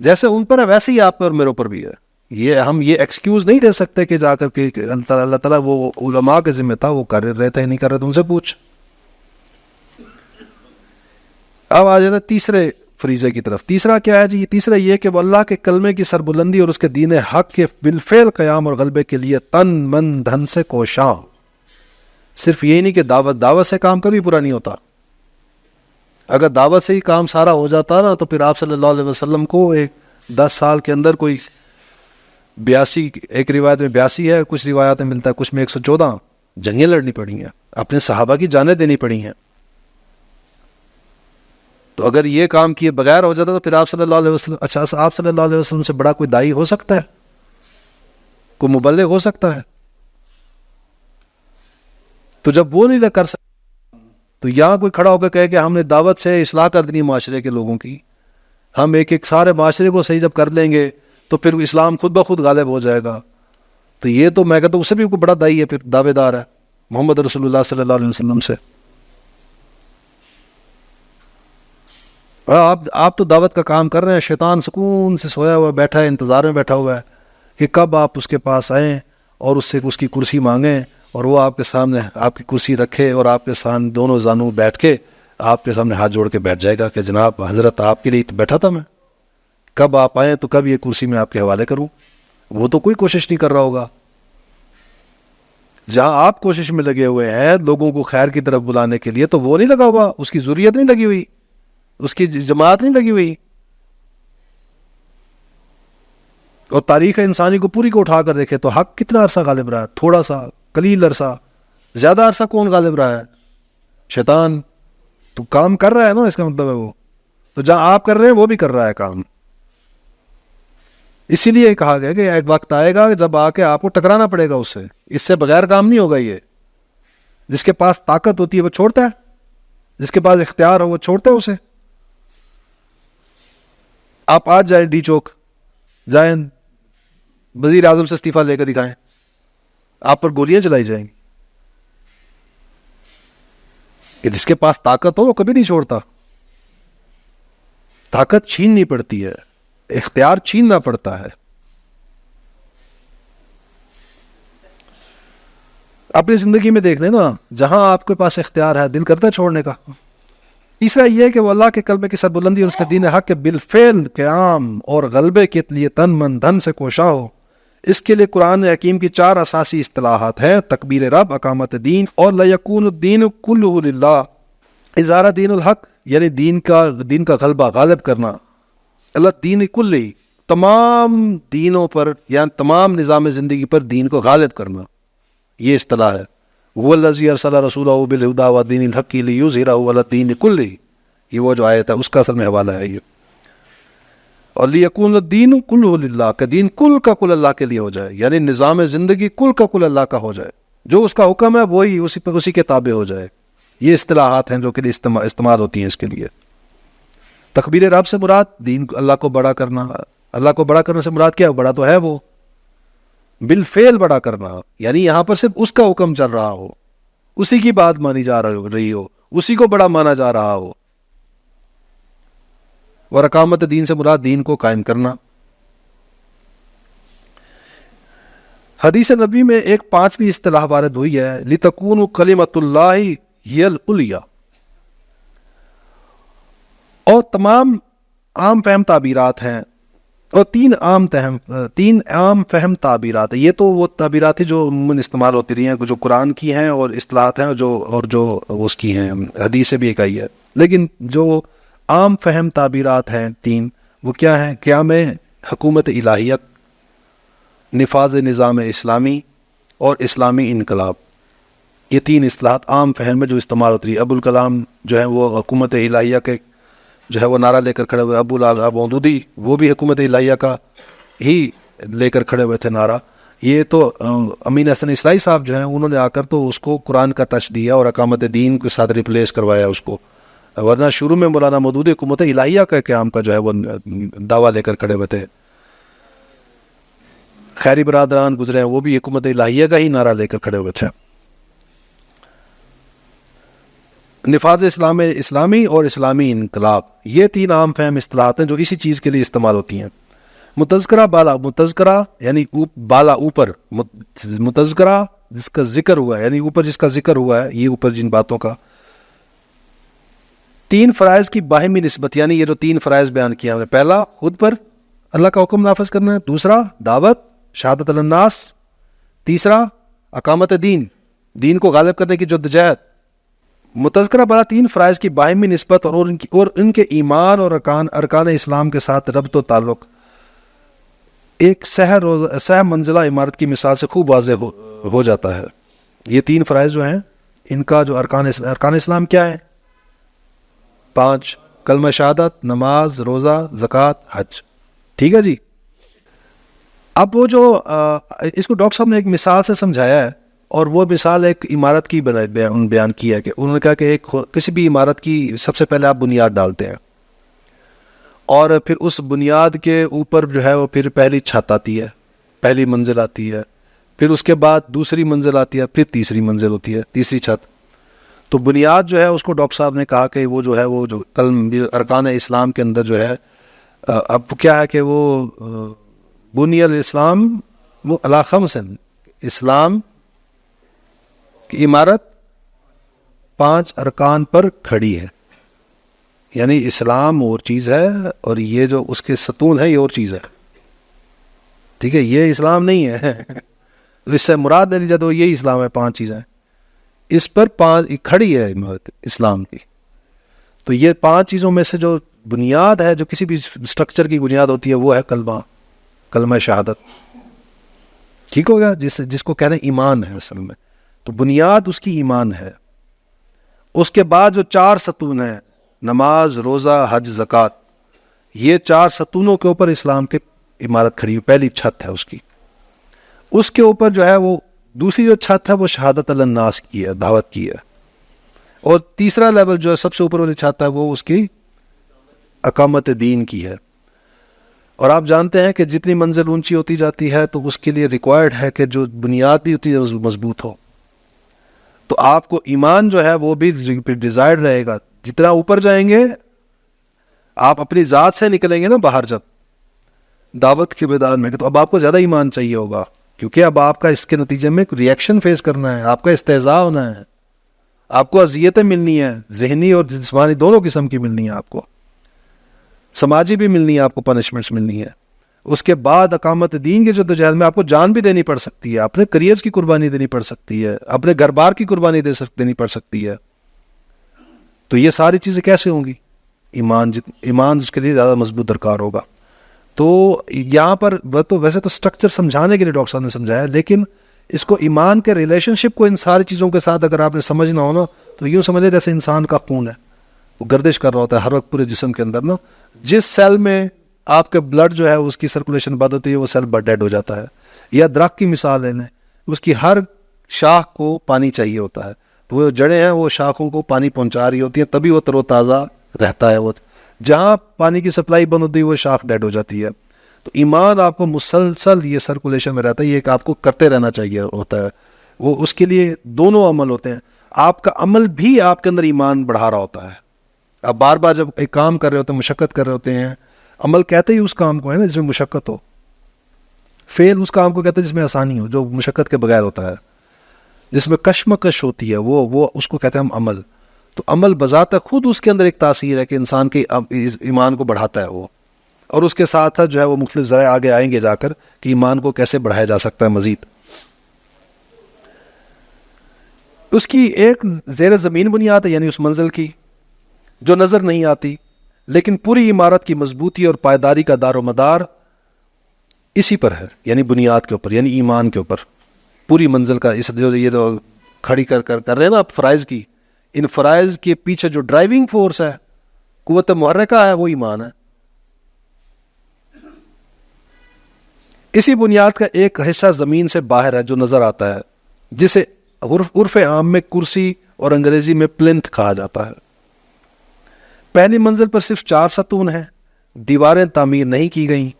جیسے ان پر ہے ویسے ہی آپ پر اور میرے اوپر بھی ہے. یہ ہم یہ ایکسکیوز نہیں دے سکتے کہ جا کر کہ اللہ تعالیٰ وہ علماء کے ذمہ تھا، وہ کر رہے تھے نہیں کر رہے تھے، ان سے پوچھ. اب آ جاتا تیسرے فریضے کی طرف. تیسرا کیا ہے جی؟ تیسرا یہ کہ وہ اللہ کے کلمے کی سربلندی اور اس کے دین حق کے بالفعل قیام اور غلبے کے لیے تن من دھن سے کوشاں. صرف یہی نہیں کہ دعوت سے کام کبھی پورا نہیں ہوتا. اگر دعوت سے ہی کام سارا ہو جاتا نا تو پھر آپ صلی اللہ علیہ وسلم کو ایک 10 سال کے اندر کوئی 82، ایک روایت میں 82 ہے، کچھ روایات میں ملتا ہے کچھ میں 114 جنگیں لڑنی پڑی ہیں، اپنے صحابہ کی جانیں دینی پڑی ہیں. تو اگر یہ کام کیے بغیر ہو جاتا تو پھر آپ صلی اللہ علیہ وسلم، اچھا آپ صلی اللہ علیہ وسلم سے بڑا کوئی داعی ہو سکتا ہے؟ کوئی مبلغ ہو سکتا ہے؟ تو جب وہ نہیں کر سکتا تو یہاں کوئی کھڑا ہو کے کہے کہ ہم نے دعوت سے اصلاح کر دینی معاشرے کے لوگوں کی، ہم ایک سارے معاشرے کو صحیح جب کر لیں گے تو پھر اسلام خود بخود غالب ہو جائے گا. تو یہ تو میں کہتا ہوں اس سے بھی کوئی بڑا داعی ہے، پھر دعوے دار ہے محمد رسول اللہ صلی اللہ علیہ وسلم سے. آپ تو دعوت کا کام کر رہے ہیں، شیطان سکون سے سویا ہوا بیٹھا ہے، انتظار میں بیٹھا ہوا ہے کہ کب آپ اس کے پاس آئیں اور اس سے اس کی کرسی مانگیں اور وہ آپ کے سامنے آپ کی کرسی رکھے اور آپ کے سامنے دونوں زانوں بیٹھ کے آپ کے سامنے ہاتھ جوڑ کے بیٹھ جائے گا کہ جناب حضرت آپ کے لیے تو بیٹھا تھا میں، کب آپ آئیں تو کب یہ کرسی میں آپ کے حوالے کروں. وہ تو کوئی کوشش نہیں کر رہا ہوگا. جہاں آپ کوشش میں لگے ہوئے ہیں لوگوں کو خیر کی طرف بلانے کے لیے، تو وہ نہیں لگا ہوا، اس کی ذریت نہیں لگی ہوئی، اس کی جماعت نہیں لگی ہوئی. اور تاریخ انسانی کو پوری کو اٹھا کر دیکھے تو حق کتنا عرصہ غالب رہا ہے؟ تھوڑا سا، قلیل عرصہ. زیادہ عرصہ کون غالب رہا ہے؟ شیطان. تو کام کر رہا ہے نا، اس کا مطلب ہے وہ تو جہاں آپ کر رہے ہیں وہ بھی کر رہا ہے کام. اسی لیے کہا گیا کہ ایک وقت آئے گا جب آ کے آپ کو ٹکرانا پڑے گا اس سے. اس سے بغیر کام نہیں ہوگا. یہ جس کے پاس طاقت ہوتی ہے وہ چھوڑتا ہے، جس کے پاس اختیار ہو وہ چھوڑتا ہے اسے. آپ آج جائیں ڈی چوک، جائیں وزیر اعظم سے استعفیٰ لے کر دکھائیں، آپ پر گولیاں چلائی جائیں گی. کہ جس کے پاس طاقت ہو وہ کبھی نہیں چھوڑتا. طاقت چھیننی پڑتی ہے، اختیار چھیننا پڑتا ہے. اپنی زندگی میں دیکھ لیں نا، جہاں آپ کے پاس اختیار ہے دل کرتا ہے چھوڑنے کا. تیسرا یہ ہے کہ وہ اللہ کے کلمے کی سربلندی اور اس کے دین حق کے بالفعل قیام اور غلبے کے لیے تن من دھن سے کوشاں ہو. اس کے لیے قرآن حکیم کی 4 اساسی اصطلاحات ہیں: تکبیر رب، اقامت دین، اور لیکون الدین کلہ للہ. اظہار دین الحق یعنی دین کا غلبہ، غالب کرنا. اللہ دین کلی، تمام دینوں پر یعنی تمام نظام زندگی پر دین کو غالب کرنا، یہ اصطلاح ہے. وہ الذی ارسل رسولہ بالہدی ودین الحق لیظہرہ علی الدین کلہ، یہ وہ جو آیت ہے اس کا اصل میں حوالہ ہے یہ. اور لیکون الدین کلہ للہ، کہ دین کل کا کل اللہ کے لیے ہو جائے، یعنی نظام زندگی کل کا کل اللہ کا ہو جائے، جو اس کا حکم ہے وہی اسی کے تابع ہو جائے. یہ اصطلاحات ہیں جو کہ استعمال ہوتی ہیں اس کے لیے. تکبیر رب سے مراد دین اللہ کو بڑا کرنا. اللہ کو بڑا کرنے سے مراد کیا ہے؟ بڑا تو ہے وہ، بالفعل بڑا کرنا، یعنی یہاں پر صرف اس کا حکم چل رہا ہو، اسی کی بات مانی جا رہی ہو، اسی کو بڑا مانا جا رہا ہو. اور اقامت دین سے مراد دین کو قائم کرنا. حدیث نبی میں ایک 5ویں اصطلاح وارد ہوئی ہے: لِتَكُونُ کلمۃ اللہ ہی العلیٰ. اور تمام عام فہم تعبیرات ہیں، اور 3 عام فہم تعبیرات ہیں. یہ تو وہ تعبیرات ہیں جو عموماً استعمال ہوتی رہی ہیں، جو قرآن کی ہیں اور اصطلاحات ہیں، اور جو اس کی ہیں حدیث سے بھی ایک آئی ہے. لیکن جو عام فہم تعبیرات ہیں 3، وہ کیا ہیں؟ قیام حکومت الہیہ، نفاذ نظام اسلامی، اور اسلامی انقلاب. یہ 3 اصطلاحات عام فہم میں جو استعمال ہوتی ہے. ابوالکلام جو ہے وہ حکومت الہیہ کے جو ہے وہ نعرہ لے کر کھڑے ہوئے. ابو مودودی وہ بھی حکومت الہیہ کا ہی لے کر کھڑے ہوئے تھے نعرہ. یہ تو امین حسن اصلاحی صاحب جو ہیں انہوں نے آ کر تو اس کو قرآن کا ٹچ دیا اور اقامت دین کے ساتھ ریپلیس کروایا اس کو. ورنہ شروع میں مولانا مودودی حکومت الہیہ کا قیام کا جو ہے وہ دعویٰ لے کر کھڑے ہوئے تھے. خیری برادران گزرے ہیں وہ بھی حکومت الہیہ کا ہی نعرہ لے کر کھڑے ہوئے تھے. نفاذ اسلامی اور اسلامی انقلاب، یہ 3 عام فہم اصطلاحات ہیں جو اسی چیز کے لیے استعمال ہوتی ہیں. متذکرہ یعنی بالا اوپر، متذکرہ جس کا ذکر ہوا ہے، یعنی اوپر جس کا ذکر ہوا ہے، یہ اوپر جن باتوں کا. 3 فرائض کی باہمی نسبت، یعنی یہ جو 3 فرائض بیان کیا ہم نے: پہلا خود پر اللہ کا حکم نافذ کرنا ہے، دوسرا دعوت شہادت الناس، تیسرا اقامت دین کو غالب کرنے کی جدوجہد. متذکرہ بالا 3 فرائض کی باہمی نسبت اور ان کے ایمان اور ارکان اسلام کے ساتھ ربط و تعلق ایک سہ منزلہ عمارت کی مثال سے خوب واضح ہو جاتا ہے. یہ 3 فرائض جو ہیں ان کا جو ارکان اسلام کیا ہے؟ 5: کلمہ شہادت، نماز، روزہ، زکوٰۃ، حج. ٹھیک ہے جی. اب وہ جو اس کو ڈاکٹر صاحب نے ایک مثال سے سمجھایا ہے، اور وہ مثال ایک عمارت کی بیان کی ہے. کہ انہوں نے کہا کہ کسی بھی عمارت کی سب سے پہلے آپ بنیاد ڈالتے ہیں، اور پھر اس بنیاد کے اوپر جو ہے وہ پھر پہلی چھت آتی ہے، پہلی منزل آتی ہے، پھر اس کے بعد دوسری منزل آتی ہے، پھر تیسری منزل ہوتی ہے، تیسری چھت. تو بنیاد جو ہے اس کو ڈاکٹر صاحب نے کہا کہ وہ جو ہے وہ جو ارکان اسلام کے اندر جو ہے اب کیا ہے کہ وہ بنی الاسلام وہ علی خمس، اسلام کی عمارت 5 ارکان پر کھڑی ہے. یعنی اسلام اور چیز ہے، اور یہ جو اس کے ستون ہے یہ اور چیز ہے. ٹھیک ہے، یہ اسلام نہیں ہے. اس سے مراد لے لی جائے تو یہی اسلام ہے، 5 چیزیں اس پر 5 کھڑی ہے اسلام کی. تو یہ 5 چیزوں میں سے جو بنیاد ہے، جو کسی بھی اسٹرکچر کی بنیاد ہوتی ہے، وہ ہے کلمہ شہادت. ٹھیک ہو گیا؟ جس کو کہتے ہیں ایمان ہے اصل میں. تو بنیاد اس کی ایمان ہے. اس کے بعد جو 4 ستون ہیں، نماز، روزہ، حج، زکوٰۃ، یہ 4 ستونوں کے اوپر اسلام کی عمارت کھڑی ہوئی، پہلی چھت ہے اس کی. اس کے اوپر جو ہے وہ دوسری جو چھت ہے وہ شہادت الناس کی ہے، دعوت کی ہے. اور تیسرا لیول جو ہے سب سے اوپر والی چھت ہے وہ اس کی اقامت دین کی ہے. اور آپ جانتے ہیں کہ جتنی منزل اونچی ہوتی جاتی ہے تو اس کے لیے ریکوائرڈ ہے کہ جو بنیاد بھی ہوتی ہے مضبوط ہو. تو آپ کو ایمان جو ہے وہ بھی ڈیزائرڈ رہے گا. جتنا اوپر جائیں گے آپ اپنی ذات سے نکلیں گے نا باہر جب دعوت کے میدان میں، تو اب آپ کو زیادہ ایمان چاہیے ہوگا، کیونکہ اب آپ کا اس کے نتیجے میں ریئیکشن فیس کرنا ہے، آپ کا استہزاء ہونا ہے، آپ کو اذیتیں ملنی ہیں، ذہنی اور جسمانی دونوں قسم کی ملنی ہیں، آپ کو سماجی بھی ملنی ہے، آپ کو پنشمنٹس ملنی ہے. اس کے بعد اقامت دین کے جدوجہد میں آپ کو جان بھی دینی پڑ سکتی ہے، اپنے کریئرز کی قربانی دینی پڑ سکتی ہے، اپنے گھر بار کی قربانی دینی پڑ سکتی ہے. تو یہ ساری چیزیں کیسے ہوں گی؟ ایمان اس کے لیے زیادہ مضبوط درکار ہوگا. تو یہاں پر ویسے تو اسٹرکچر سمجھانے کے لیے ڈاکٹر صاحب نے سمجھایا، لیکن اس کو ایمان کے ریلیشن شپ کو ان ساری چیزوں کے ساتھ اگر آپ نے سمجھنا ہو نا تو یوں سمجھے جیسے انسان کا خون ہے، وہ گردش کر رہا ہوتا ہے ہر وقت پورے جسم کے اندر نا. جس سیل میں آپ کے بلڈ جو ہے اس کی سرکولیشن بند ہوتی ہے وہ سیل ڈیڈ ہو جاتا ہے. یا درخت کی مثال لینا، اس کی ہر شاخ کو پانی چاہیے ہوتا ہے، تو وہ جڑیں ہیں وہ شاخوں کو پانی پہنچا رہی ہوتی ہیں، تبھی وہ تر و تازہ رہتا ہے. وہ جہاں پانی کی سپلائی بند ہوتی ہے وہ شاخ ڈیڈ ہو جاتی ہے. تو ایمان آپ کو مسلسل یہ سرکولیشن میں رہتا ہے، یہ کہ آپ کو کرتے رہنا چاہیے ہوتا ہے. وہ اس کے لیے دونوں عمل ہوتے ہیں. آپ کا عمل بھی آپ کے اندر ایمان بڑھا رہا ہوتا ہے. آپ بار بار جب ایک کام کر رہے ہوتے ہیں، مشقت کر رہے ہوتے ہیں، عمل کہتے ہی اس کام کو ہے نا جس میں مشقت ہو، فعل اس کام کو کہتے ہیں جس میں آسانی ہو، جو مشقت کے بغیر ہوتا ہے، جس میں کشمکش ہوتی ہے، وہ اس کو کہتے ہیں ہم عمل. تو عمل بذات خود اس کے اندر ایک تاثیر ہے کہ انسان کے ایمان کو بڑھاتا ہے وہ. اور اس کے ساتھ جو ہے وہ مختلف ذرائع آگے آئیں گے جا کر کہ ایمان کو کیسے بڑھایا جا سکتا ہے مزید. اس کی ایک زیر زمین بنیاد ہے، یعنی اس منزل کی جو نظر نہیں آتی، لیکن پوری عمارت کی مضبوطی اور پائیداری کا دار و مدار اسی پر ہے، یعنی بنیاد کے اوپر، یعنی ایمان کے اوپر. پوری منزل کا یہ جو کھڑی کر رہے ہیں نا آپ فرائض کی، ان فرائض کے پیچھے جو ڈرائیونگ فورس ہے، قوت محرکہ ہے، وہ ایمان ہے. اسی بنیاد کا ایک حصہ زمین سے باہر ہے جو نظر آتا ہے، جسے عرف عام میں کرسی اور انگریزی میں پلنتھ کہا جاتا ہے. پہلی منزل پر صرف 4 ستون ہیں، دیواریں تعمیر نہیں کی گئیں.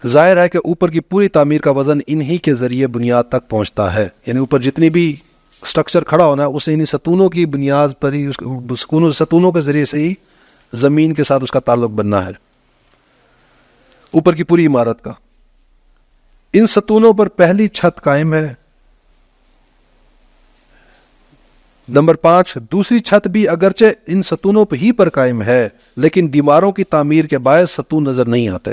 ظاہر ہے کہ اوپر کی پوری تعمیر کا وزن انہی کے ذریعے بنیاد تک پہنچتا ہے، یعنی اوپر جتنی بھی سٹرکچر کھڑا ہونا ہے اسے انہی ستونوں کی بنیاد پر ہی، ستونوں کے ذریعے سے ہی زمین کے ساتھ اس کا تعلق بننا ہے، اوپر کی پوری عمارت کا. ان ستونوں پر پہلی چھت قائم ہے. نمبر 5، دوسری چھت بھی اگرچہ ان ستونوں پہ ہی پر قائم ہے، لیکن دیواروں کی تعمیر کے باعث ستون نظر نہیں آتے.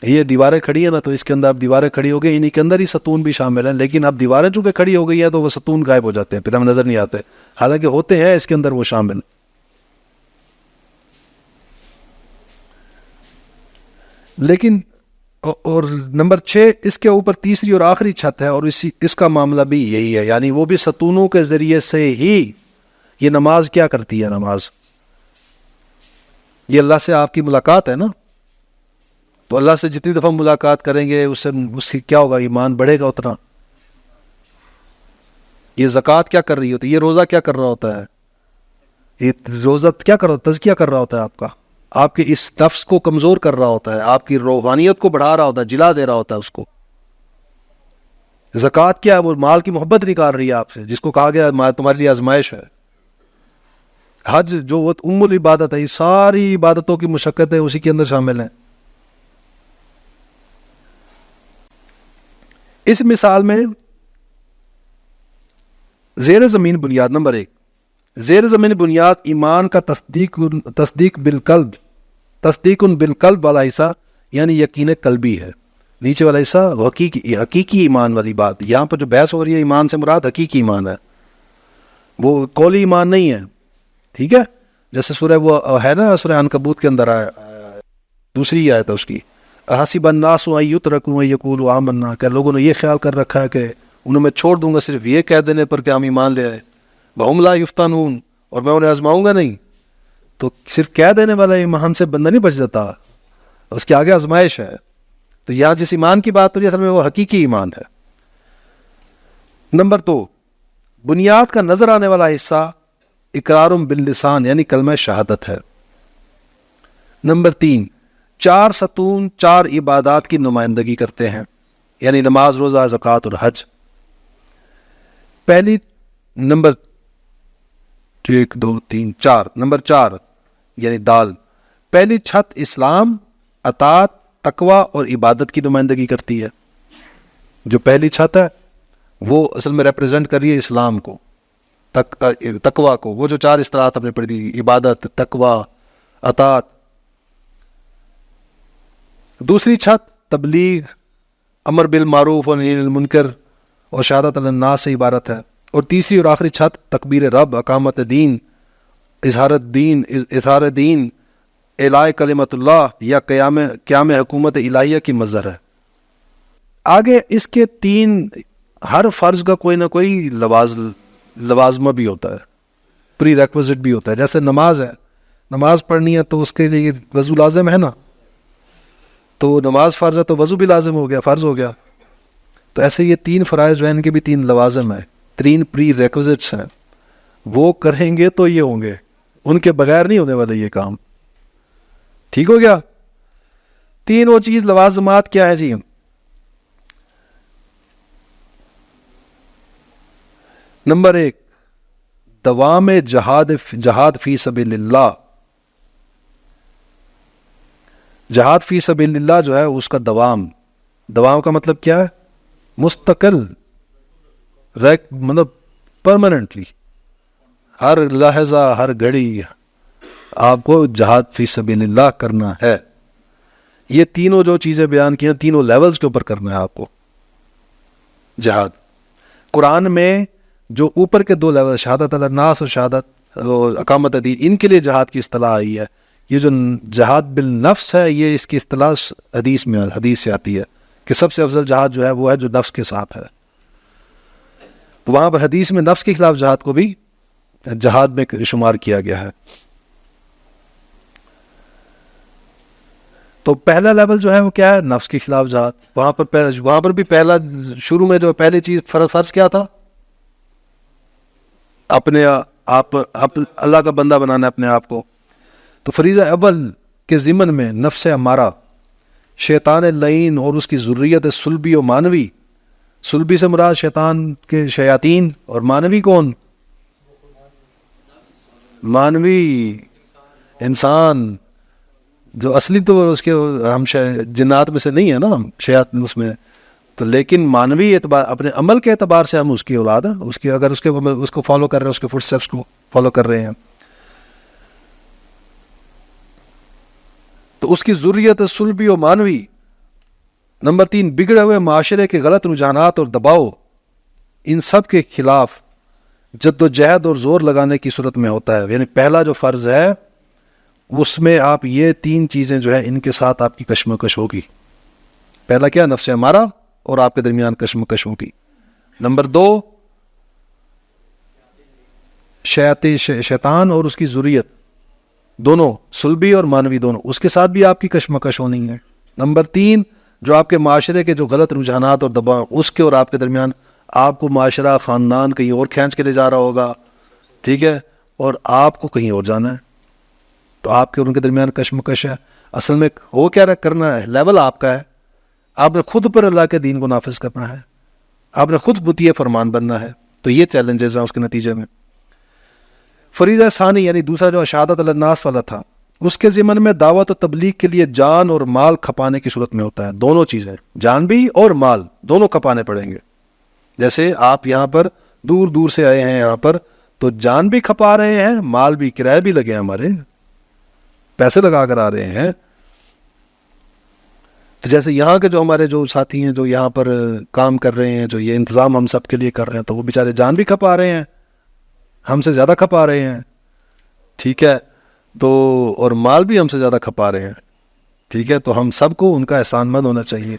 یہ دیواریں کھڑی ہیں نا، تو اس کے اندر اب دیواریں کھڑی ہو گئی، انہی کے اندر ہی ستون بھی شامل ہیں، لیکن اب دیواریں چونکہ کھڑی ہو گئی ہیں تو وہ ستون غائب ہو جاتے ہیں، پھر ہم نظر نہیں آتے، حالانکہ ہوتے ہیں اس کے اندر وہ شامل. لیکن اور نمبر 6، اس کے اوپر تیسری اور آخری چھت ہے، اور اس کا معاملہ بھی یہی ہے، یعنی وہ بھی ستونوں کے ذریعے سے ہی. یہ نماز کیا کرتی ہے؟ نماز یہ اللہ سے آپ کی ملاقات ہے نا، تو اللہ سے جتنی دفعہ ملاقات کریں گے اس کی کیا ہوگا؟ ایمان بڑھے گا اتنا. یہ زکوٰۃ کیا کر رہی ہوتی ہے؟ یہ روزہ کیا کر رہا ہوتا ہے؟ یہ روزہ کیا کر رہا ہوتا ہے؟ تزکیہ کر رہا ہوتا ہے آپ کے اس نفس کو کمزور کر رہا ہوتا ہے، آپ کی روحانیت کو بڑھا رہا ہوتا ہے، جلا دے رہا ہوتا ہے اس کو. زکوٰۃ کیا ہے؟ وہ مال کی محبت نکال رہی ہے آپ سے، جس کو کہا گیا تمہارے لیے آزمائش ہے. حج جو وہ ام العبادت ہے، یہ ساری عبادتوں کی مشقت ہے اسی کے اندر شامل ہیں. اس مثال میں زیر زمین بنیاد نمبر 1، زیر زمین بنیاد ایمان کا تصدیق بالقلب والا حصہ، یعنی یقین قلبی ہے. نیچے والا حصہ وہ حقیقی ایمان والی بات. یہاں پر جو بحث ہو رہی ہے ایمان سے مراد حقیقی ایمان ہے, وہ قولی ایمان نہیں ہے. ٹھیک ہے, جیسے سورہ وہ ہے نا سورہ عنکبوت کے اندر دوسری آیت ہے اس کی, حسب الناس ان یترکوا ان یقولوا آمنا, کہ لوگوں نے یہ خیال کر رکھا ہے کہ انہیں میں چھوڑ دوں گا صرف یہ کہہ دینے پر کہ ہم ایمان لے آئے, وہم لا یفتنون, اور میں انہیں آزماؤں گا نہیں. تو صرف کہہ دینے والا ایمان سے بندہ نہیں بچ جاتا, اس کے آگے آزمائش ہے. تو یہاں جس ایمان کی بات ہو رہی ہے اصل میں وہ حقیقی ایمان ہے. نمبر 2, بنیاد کا نظر آنے والا حصہ اقرار باللسان یعنی کلمہ شہادت ہے. نمبر 3, 4 ستون 4 عبادات کی نمائندگی کرتے ہیں, یعنی نماز, روزہ, زکوٰۃ اور حج. پہلی نمبر 1 2 3 4 نمبر 4 یعنی دال, پہلی چھت اسلام, اطاعت, تقوی اور عبادت کی نمائندگی کرتی ہے. جو پہلی چھت ہے وہ اصل میں ریپرزینٹ کر رہی ہے اسلام کو, تقوی کو. وہ جو 4 اصطلاحات ہم نے پڑھی دی, عبادت, تقوی, اطاعت. دوسری چھت تبلیغ, امر بالمعروف و نہی عن المنکر اور شہادت علی الناس سے عبارت ہے. اور تیسری اور آخری چھت تکبیر رب, اقامت دین, اظہار دین, اعلاء کلمت اللہ یا قیام حکومت الہیہ کی مظہر ہے. آگے اس کے 3 ہر فرض کا کوئی نہ کوئی لوازمہ بھی ہوتا ہے, پری ریکوزٹ بھی ہوتا ہے. جیسے نماز ہے, نماز پڑھنی ہے تو اس کے لیے وضو لازم ہے نا, تو نماز فرض ہے تو وضو بھی لازم ہو گیا, فرض ہو گیا. تو ایسے یہ 3 فرائض جو ہیں ان کے بھی 3 لوازم ہیں, 3 پری ریکوزٹس ہیں. وہ کریں گے تو یہ ہوں گے, ان کے بغیر نہیں ہونے والے یہ کام. ٹھیک ہو گیا. 3 وہ چیز لوازمات کیا ہے جی؟ نمبر 1, دوام جہاد فی سبیل اللہ. جہاد فی سبیل اللہ جو ہے اس کا دوام کا مطلب کیا ہے؟ مستقل, مطلب پرماننٹلی, ہر لحظہ ہر گھڑی آپ کو جہاد فی سبیل اللہ کرنا ہے. یہ تینوں جو چیزیں بیان کی ہیں تینوں لیولز کے اوپر کرنا ہے آپ کو جہاد. قرآن میں جو اوپر کے 2 لیول شہادت علی الناس اور شہادت اقامت دین, ان کے لیے جہاد کی اصطلاح آئی ہے. یہ جو جہاد بالنفس ہے یہ اس کی اصطلاح حدیث سے آتی ہے کہ سب سے افضل جہاد جو ہے وہ ہے جو نفس کے ساتھ ہے. تو وہاں پر حدیث میں نفس کے خلاف جہاد کو بھی جہاد میں شمار کیا گیا ہے. تو پہلا لیول جو ہے وہ کیا ہے؟ نفس کے خلاف جہاد. وہاں پر بھی پہلا شروع میں جو پہلی چیز فرض کیا تھا؟ اپنے آپ اللہ کا بندہ بنانا اپنے آپ کو. تو فریضہ اول کے ضمن میں نفس امارہ, شیطان لعین اور اس کی ذریت سلبی و مانوی. سلبی سے مراد شیطان کے شیاطین, اور مانوی کون؟ مانوی انسان, جو اصلی تو اس کے ہم جنات میں سے نہیں ہے نا, ہم شیاطین اس میں. تو لیکن مانوی اعتبار, اپنے عمل کے اعتبار سے ہم اس کی اولاد ہیں, اس کی اگر اس کو فالو کر رہے ہیں, اس کے فٹ اسٹیپس کو فالو کر رہے ہیں. تو اس کی ذریت سلبی و مانوی. نمبر 3, بگڑے ہوئے معاشرے کے غلط رجحانات اور دباؤ, ان سب کے خلاف جد و جہد اور زور لگانے کی صورت میں ہوتا ہے. یعنی پہلا جو فرض ہے اس میں آپ یہ 3 چیزیں جو ہے ان کے ساتھ آپ کی کشمکش ہوگی. پہلا کیا؟ نفس امارہ اور آپ کے درمیان کشمکش ہوگی. نمبر 2, شیطان اور اس کی ذریت, دونوں سلبی اور مانوی دونوں, اس کے ساتھ بھی آپ کی کشمکش ہونی ہے. نمبر 3, جو آپ کے معاشرے کے جو غلط رجحانات اور دباؤ, اس کے اور آپ کے درمیان آپ کو معاشرہ خاندان کہیں اور کھینچ کے لے جا رہا ہوگا, ٹھیک ہے, اور آپ کو کہیں اور جانا ہے. تو آپ کے اور ان کے درمیان کشمکش ہے. اصل میں وہ کیا کرنا ہے؟ لیول آپ کا ہے, آپ نے خود پر اللہ کے دین کو نافذ کرنا ہے, آپ نے خود مطیع فرمان بننا ہے. تو یہ چیلنجز ہیں اس کے نتیجے میں. فریضہ ثانی یعنی دوسرا جو شہادت علی الناس والا تھا, اس کے ضمن میں دعوت و تبلیغ کے لیے جان اور مال کھپانے کی صورت میں ہوتا ہے. دونوں چیزیں, جان بھی اور مال دونوں کھپانے پڑیں گے. جیسے آپ یہاں پر دور دور سے آئے ہیں یہاں پر, تو جان بھی کھپا رہے ہیں, مال بھی, کرایہ بھی لگے ہیں, ہمارے پیسے لگا کر آ رہے ہیں. تو جیسے یہاں کے جو ہمارے جو ساتھی ہیں جو یہاں پر کام کر رہے ہیں، جو یہ انتظام ہم سب کے لیے کر رہے ہیں، تو وہ بیچارے جان بھی کھپا رہے ہیں، ہم سے زیادہ کھپا رہے ہیں، ٹھیک ہے، تو اور مال بھی ہم سے زیادہ کھپا رہے ہیں، ٹھیک ہے، تو ہم سب کو ان کا احسان مند ہونا چاہیے،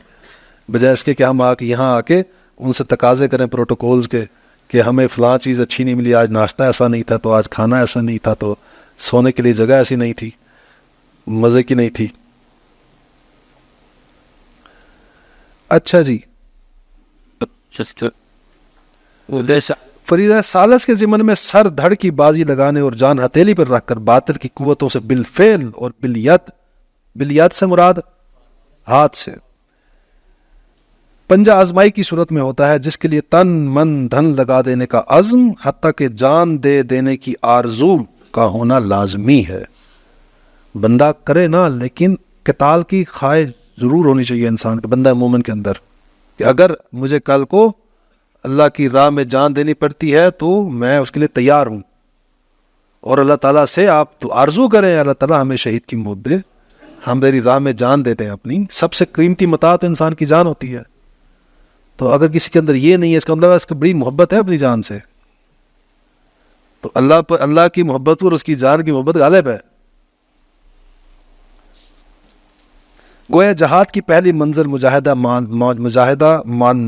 بجائے اس کے کہ ہم یہاں آ کے ان سے تقاضے کریں پروٹوکولز کے کہ ہمیں فلاں چیز اچھی نہیں ملی، آج ناشتہ ایسا نہیں تھا، تو آج کھانا ایسا نہیں تھا، تو سونے کے لیے جگہ ایسی نہیں تھی، مزے کی نہیں تھی. اچھا جی، فریضہ ثالث کے ضمن میں سر دھڑ کی بازی لگانے اور جان ہتھیلی پر رکھ کر باطل کی قوتوں سے بالفعل اور بالید سے مراد ہاتھ سے پنجہ آزمائی کی صورت میں ہوتا ہے، جس کے لیے تن من دھن لگا دینے کا عزم حتیٰ کہ جان دے دینے کی آرزو کا ہونا لازمی ہے. بندہ کرے نا، لیکن قتال کی خواہش ضرور ہونی چاہیے انسان کے، بندہ مومن کے اندر، کہ اگر مجھے کل کو اللہ کی راہ میں جان دینی پڑتی ہے تو میں اس کے لیے تیار ہوں. اور اللہ تعالیٰ سے آپ تو آرزو کریں، اللہ تعالیٰ ہمیں شہید کی موت دے، ہم تیری راہ میں جان دیتے ہیں اپنی. سب سے قیمتی متاع تو انسان کی جان ہوتی ہے، تو اگر کسی کے اندر یہ نہیں ہے، اس کا مطلب اس کو بڑی محبت ہے اپنی جان سے، تو اللہ پر اللہ کی محبت اور اس کی جان کی محبت غالب ہے. گویا جہاد کی پہلی منزل مجاہدہ مان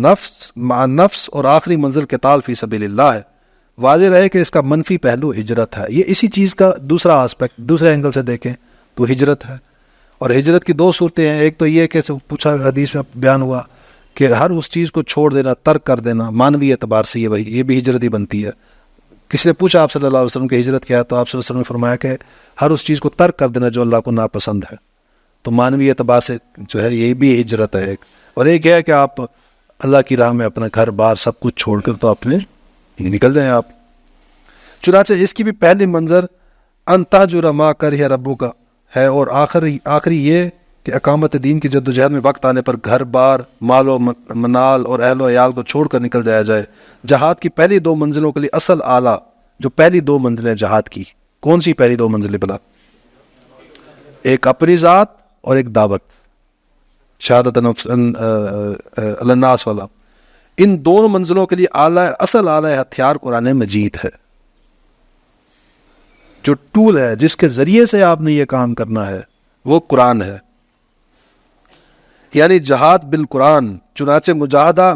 نفس اور آخری منزل قتال فی سبیل اللہ ہے. واضح رہے کہ اس کا منفی پہلو ہجرت ہے. یہ اسی چیز کا دوسرا آسپیکٹ، دوسرے اینگل سے دیکھیں تو ہجرت ہے. اور ہجرت کی دو صورتیں ہیں. ایک تو یہ کہ پوچھا حدیث میں بیان ہوا کہ ہر اس چیز کو چھوڑ دینا، ترک کر دینا، مانوی اعتبار سے یہ بھی ہجرت ہی بنتی ہے. کسی نے پوچھا آپ صلی اللہ علیہ وسلم کہ ہجرت کیا ہے، تو آپ صلی اللہ علیہ وسلم نے فرمایا کہ ہر اس چیز کو ترک کر دینا جو اللہ کو ناپسند ہے. تو مانوی اعتبار سے جو ہے یہ بھی ہجرت ہے ایک. اور ایک ہے کہ آپ اللہ کی راہ میں اپنا گھر بار سب کچھ چھوڑ کر تو اپنے نکل جائیں آپ. چنانچہ اس کی بھی پہلی منظر انتہجر ما کرہ ربو کا ہے، اور آخری یہ کہ اقامت دین کی جدوجہد میں وقت آنے پر گھر بار، مال و منال اور اہل و عیال کو چھوڑ کر نکل جایا جائے. جہاد کی پہلی دو منزلوں کے لیے اصل اعلیٰ جو پہلی دو منزلیں جہاد کی، کون سی پہلی دو منزلیں بلا؟ ایک اپنی ذات اور ایک دعوت، شہادت الناس والا. ان دونوں منزلوں کے لیے اصل اعلیٰ ہتھیار قرآن مجید ہے، جو ٹول ہے جس کے ذریعے سے آپ نے یہ کام کرنا ہے وہ قرآن ہے، یعنی جہاد بالقرآن. چنانچہ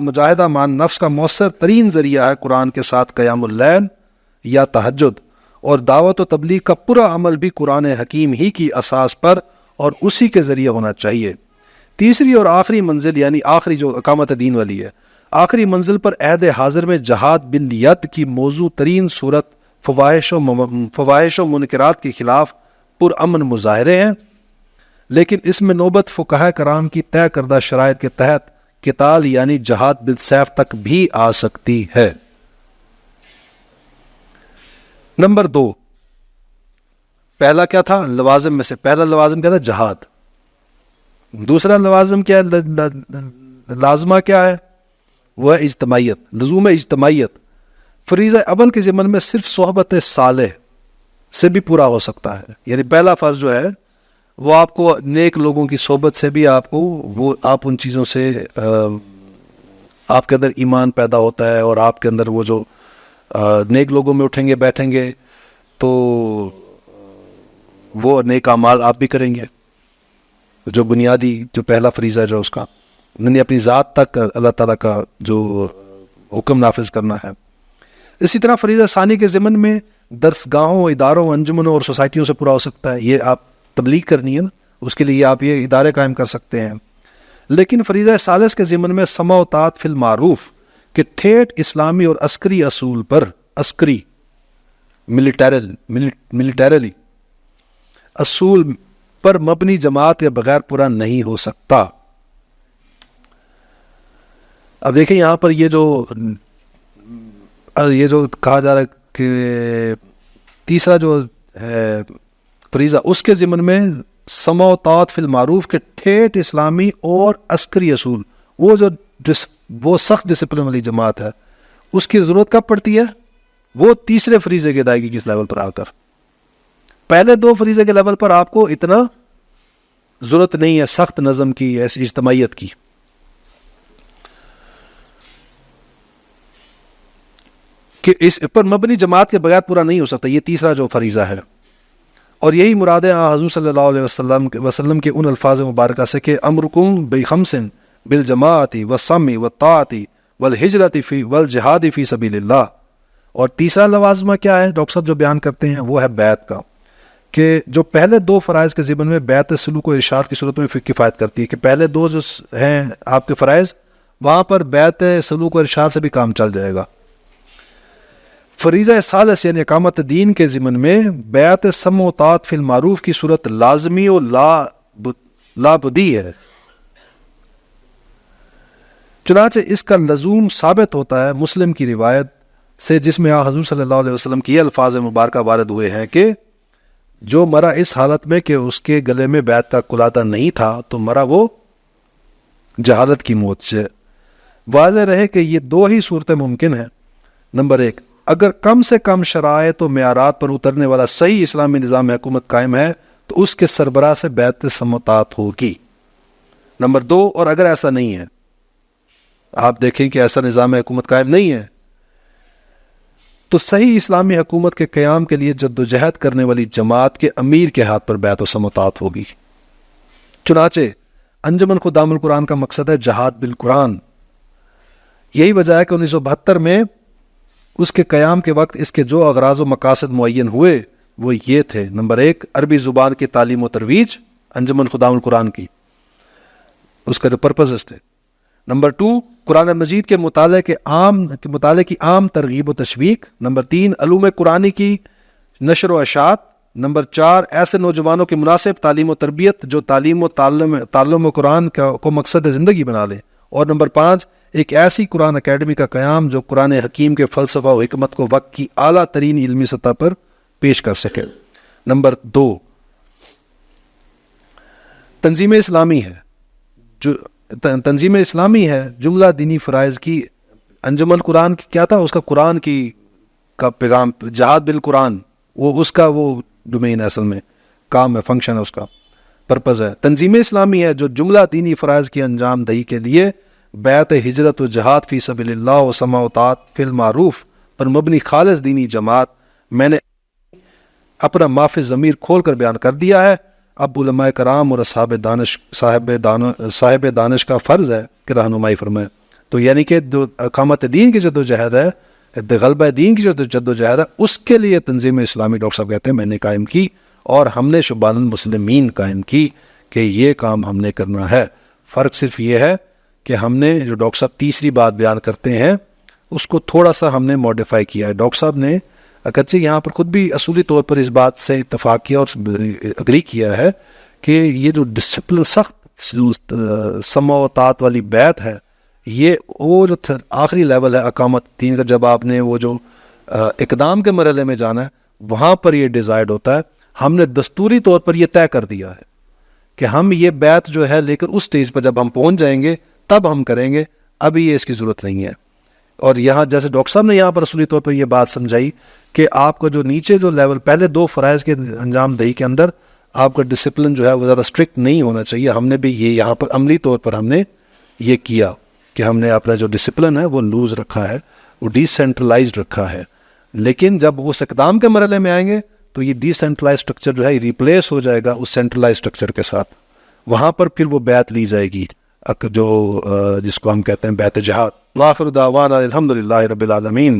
مجاہدہ مان نفس کا مؤثر ترین ذریعہ ہے قرآن کے ساتھ قیام اللیل یا تہجد، اور دعوت و تبلیغ کا پورا عمل بھی قرآن حکیم ہی کی اساس پر اور اسی کے ذریعے ہونا چاہیے. تیسری اور آخری منزل، یعنی آخری جو اقامت دین والی ہے، آخری منزل پر عہد حاضر میں جہاد بالید کی موضوع ترین صورت فواحش و منکرات کے خلاف پرامن مظاہرے ہیں، لیکن اس میں نوبت فقہاء کرام کی طے کردہ شرائط کے تحت قتال یعنی جہاد بالسیف تک بھی آ سکتی ہے. نمبر 2، پہلا کیا تھا لوازم میں سے؟ پہلا لوازم کیا تھا؟ جہاد. دوسرا لوازم کیا ہے؟ لازمہ کیا ہے؟ وہ ہے اجتماعیت، لزوم اجتماعیت. فریضہ اول کے ضمن میں صرف صحبت صالح سے بھی پورا ہو سکتا ہے. یعنی پہلا فرض جو ہے وہ آپ کو نیک لوگوں کی صحبت سے بھی آپ کو آپ ان چیزوں سے آپ کے اندر ایمان پیدا ہوتا ہے، اور آپ کے اندر وہ جو نیک لوگوں میں اٹھیں گے بیٹھیں گے تو وہ نیک اعمال آپ بھی کریں گے. جو بنیادی جو پہلا فریضہ جو اس کا یعنی اپنی ذات تک اللہ تعالیٰ کا جو حکم نافذ کرنا ہے. اسی طرح فریضہ ثانی کے ضمن میں درسگاہوں، اداروں، انجمنوں اور سوسائٹیوں سے پورا ہو سکتا ہے. یہ آپ تبلیغ کرنی ہے نا، اس کے لیے آپ یہ ادارے قائم کر سکتے ہیں. لیکن فریضہ ثالث کے ضمن میں سمع و طاعت فی المعروف کہ ٹھیٹ اسلامی اور عسکری اصول پر، عسکری ملیٹریلی اصول پر مبنی جماعت یا بغیر پورا نہیں ہو سکتا. اب دیکھیں یہاں پر یہ جو کہا جا رہا ہے کہ تیسرا جو ہے فریضہ، اس کے ضمن میں سمع و طاعت فی المعروف کے ٹھیٹ اسلامی اور عسکری اصول، وہ سخت ڈسپلن والی جماعت ہے، اس کی ضرورت کب پڑتی ہے؟ وہ تیسرے فریضے کی ادائیگی کس لیول پر آ کر. پہلے دو فریضے کے لیول پر آپ کو اتنا ضرورت نہیں ہے سخت نظم کی، ایسی اجتماعیت کی. کہ اس پر مبنی جماعت کے بغیر پورا نہیں ہو سکتا. یہ تیسرا جو فریضہ ہے، اور یہی مراد ہے حضور صلی اللہ علیہ وسلم کے ان الفاظ مبارکہ سے کہ امرکم بخمس بالجماعت والسمع والطاعت والہجرت فی والجہاد فی سبیل اللہ. اور تیسرا لوازمہ کیا ہے ڈاکٹر صاحب جو بیان کرتے ہیں، وہ ہے بیعت کا، کہ جو پہلے دو فرائض کے ضمن میں بیعت سلوک و ارشاد کی صورت میں کفایت کرتی ہے. کہ پہلے دو جو ہیں آپ کے فرائض، وہاں پر بیعت سلوک و ارشاد سے بھی کام چل جائے گا. فریضہ ثالث یعنی اقامت دین کے ضمن میں بیعت سمع و طاعت فی المعروف کی صورت لازمی و لا بدی ہے. چنانچہ اس کا لزوم ثابت ہوتا ہے مسلم کی روایت سے، جس میں حضور صلی اللہ علیہ وسلم کی یہ الفاظ مبارکہ وارد ہوئے ہیں کہ جو مرا اس حالت میں کہ اس کے گلے میں بیعت کا کلادہ نہیں تھا تو مرا وہ جہالت کی موت سے. واضح رہے کہ یہ دو ہی صورتیں ممکن ہیں. نمبر ایک، اگر کم سے کم شرائط و معیارات پر اترنے والا صحیح اسلامی نظام حکومت قائم ہے تو اس کے سربراہ سے بیعت سمع و طاعت ہوگی. نمبر دو، اور اگر ایسا نہیں ہے، آپ دیکھیں کہ ایسا نظام حکومت قائم نہیں ہے، تو صحیح اسلامی حکومت کے قیام کے لیے جدوجہد کرنے والی جماعت کے امیر کے ہاتھ پر بیعت و سمع و طاعت ہوگی. چنانچہ انجمن خدام القرآن کا مقصد ہے جہاد بالقرآن. یہی وجہ ہے کہ 1972 میں اس کے قیام کے وقت اس کے جو اغراض و مقاصد معین ہوئے وہ یہ تھے. نمبر ایک، عربی زبان کی تعلیم و ترویج انجمن خدام القرآن کی، اس کا جو پرپزز تھے. نمبر ٹو، قرآن مجید کے مطالعے کی عام ترغیب و تشویق. نمبر تین، علوم قرآنی کی نشر و اشاعت. نمبر چار، ایسے نوجوانوں کی مناسب تعلیم و تربیت جو تعلیم و تعلم و قرآن کو مقصد زندگی بنا لیں. اور نمبر پانچ، ایک ایسی قرآن اکیڈمی کا قیام جو قرآن حکیم کے فلسفہ و حکمت کو وقت کی اعلیٰ ترین علمی سطح پر پیش کر سکے. نمبر دو، تنظیم اسلامی ہے جملہ دینی فرائض کی. انجمن قرآن کی کیا تھا؟ اس کا قرآن کا پیغام، جہاد بالقرآن، وہ اس کا وہ ڈومین ہے، اصل میں کام ہے، فنکشن ہے، اس کا پرپز ہے. تنظیم اسلامی ہے جو جملہ دینی فرائض کی انجام دہی کے لیے بیعت ہجرت و جہاد فی سبیل اللہ و سمع و طاعت فی المعروف پر مبنی خالص دینی جماعت. میں نے اپنا معافی ضمیر کھول کر بیان کر دیا ہے. اب علماء کرام اور صاحب دانش کا فرض ہے کہ رہنمائی فرمائے. تو یعنی کہ جو اقامت دین کی جدوجہد ہے، غلبہ دین کی جو جدوجہد ہے، اس کے لیے تنظیم اسلامی ڈاکٹر صاحب کہتے ہیں میں نے قائم کی، اور ہم نے شبان المسلمین قائم کی کہ یہ کام ہم نے کرنا ہے. فرق صرف یہ ہے کہ ہم نے جو ڈاکٹر صاحب تیسری بات بیان کرتے ہیں اس کو تھوڑا سا ہم نے موڈیفائی کیا ہے. ڈاکٹر صاحب نے اگرچہ یہاں پر خود بھی اصولی طور پر اس بات سے اتفاق کیا اور اگری کیا ہے کہ یہ جو ڈسپلن سخت سمع و طاعت والی بیعت ہے، یہ وہ جو آخری لیول ہے اقامت دین کا. جب آپ نے وہ جو اقدام کے مرحلے میں جانا ہے وہاں پر یہ ڈیزائرڈ ہوتا ہے. ہم نے دستوری طور پر یہ طے کر دیا ہے کہ ہم یہ بیعت جو ہے لیکن اس سٹیج پر جب ہم پہنچ جائیں گے تب ہم کریں گے، ابھی یہ اس کی ضرورت نہیں ہے. اور یہاں جیسے ڈاکٹر صاحب نے یہاں پر اصولی طور پر یہ بات سمجھائی کہ آپ کو جو نیچے جو لیول پہلے دو فرائض کے انجام دہی کے اندر آپ کا ڈسپلن جو ہے وہ زیادہ اسٹرکٹ نہیں ہونا چاہیے. ہم نے بھی یہ یہاں پر عملی طور پر ہم نے یہ کیا کہ ہم نے اپنا جو ڈسپلن ہے وہ لوز رکھا ہے، وہ ڈی سینٹرلائزڈ رکھا ہے. لیکن جب وہ اقدام کے مرحلے میں آئیں گے تو یہ ڈی سینٹرلائز اسٹرکچر جو ہے ریپلیس ہو جائے گا اس سینٹرلائز اسٹرکچر کے ساتھ. وہاں پر پھر وہ بیعت لی جائے گی جو جس کو ہم کہتے ہیں بیعت جہاد. وآخر دعوانا الحمدللہ رب العالمین.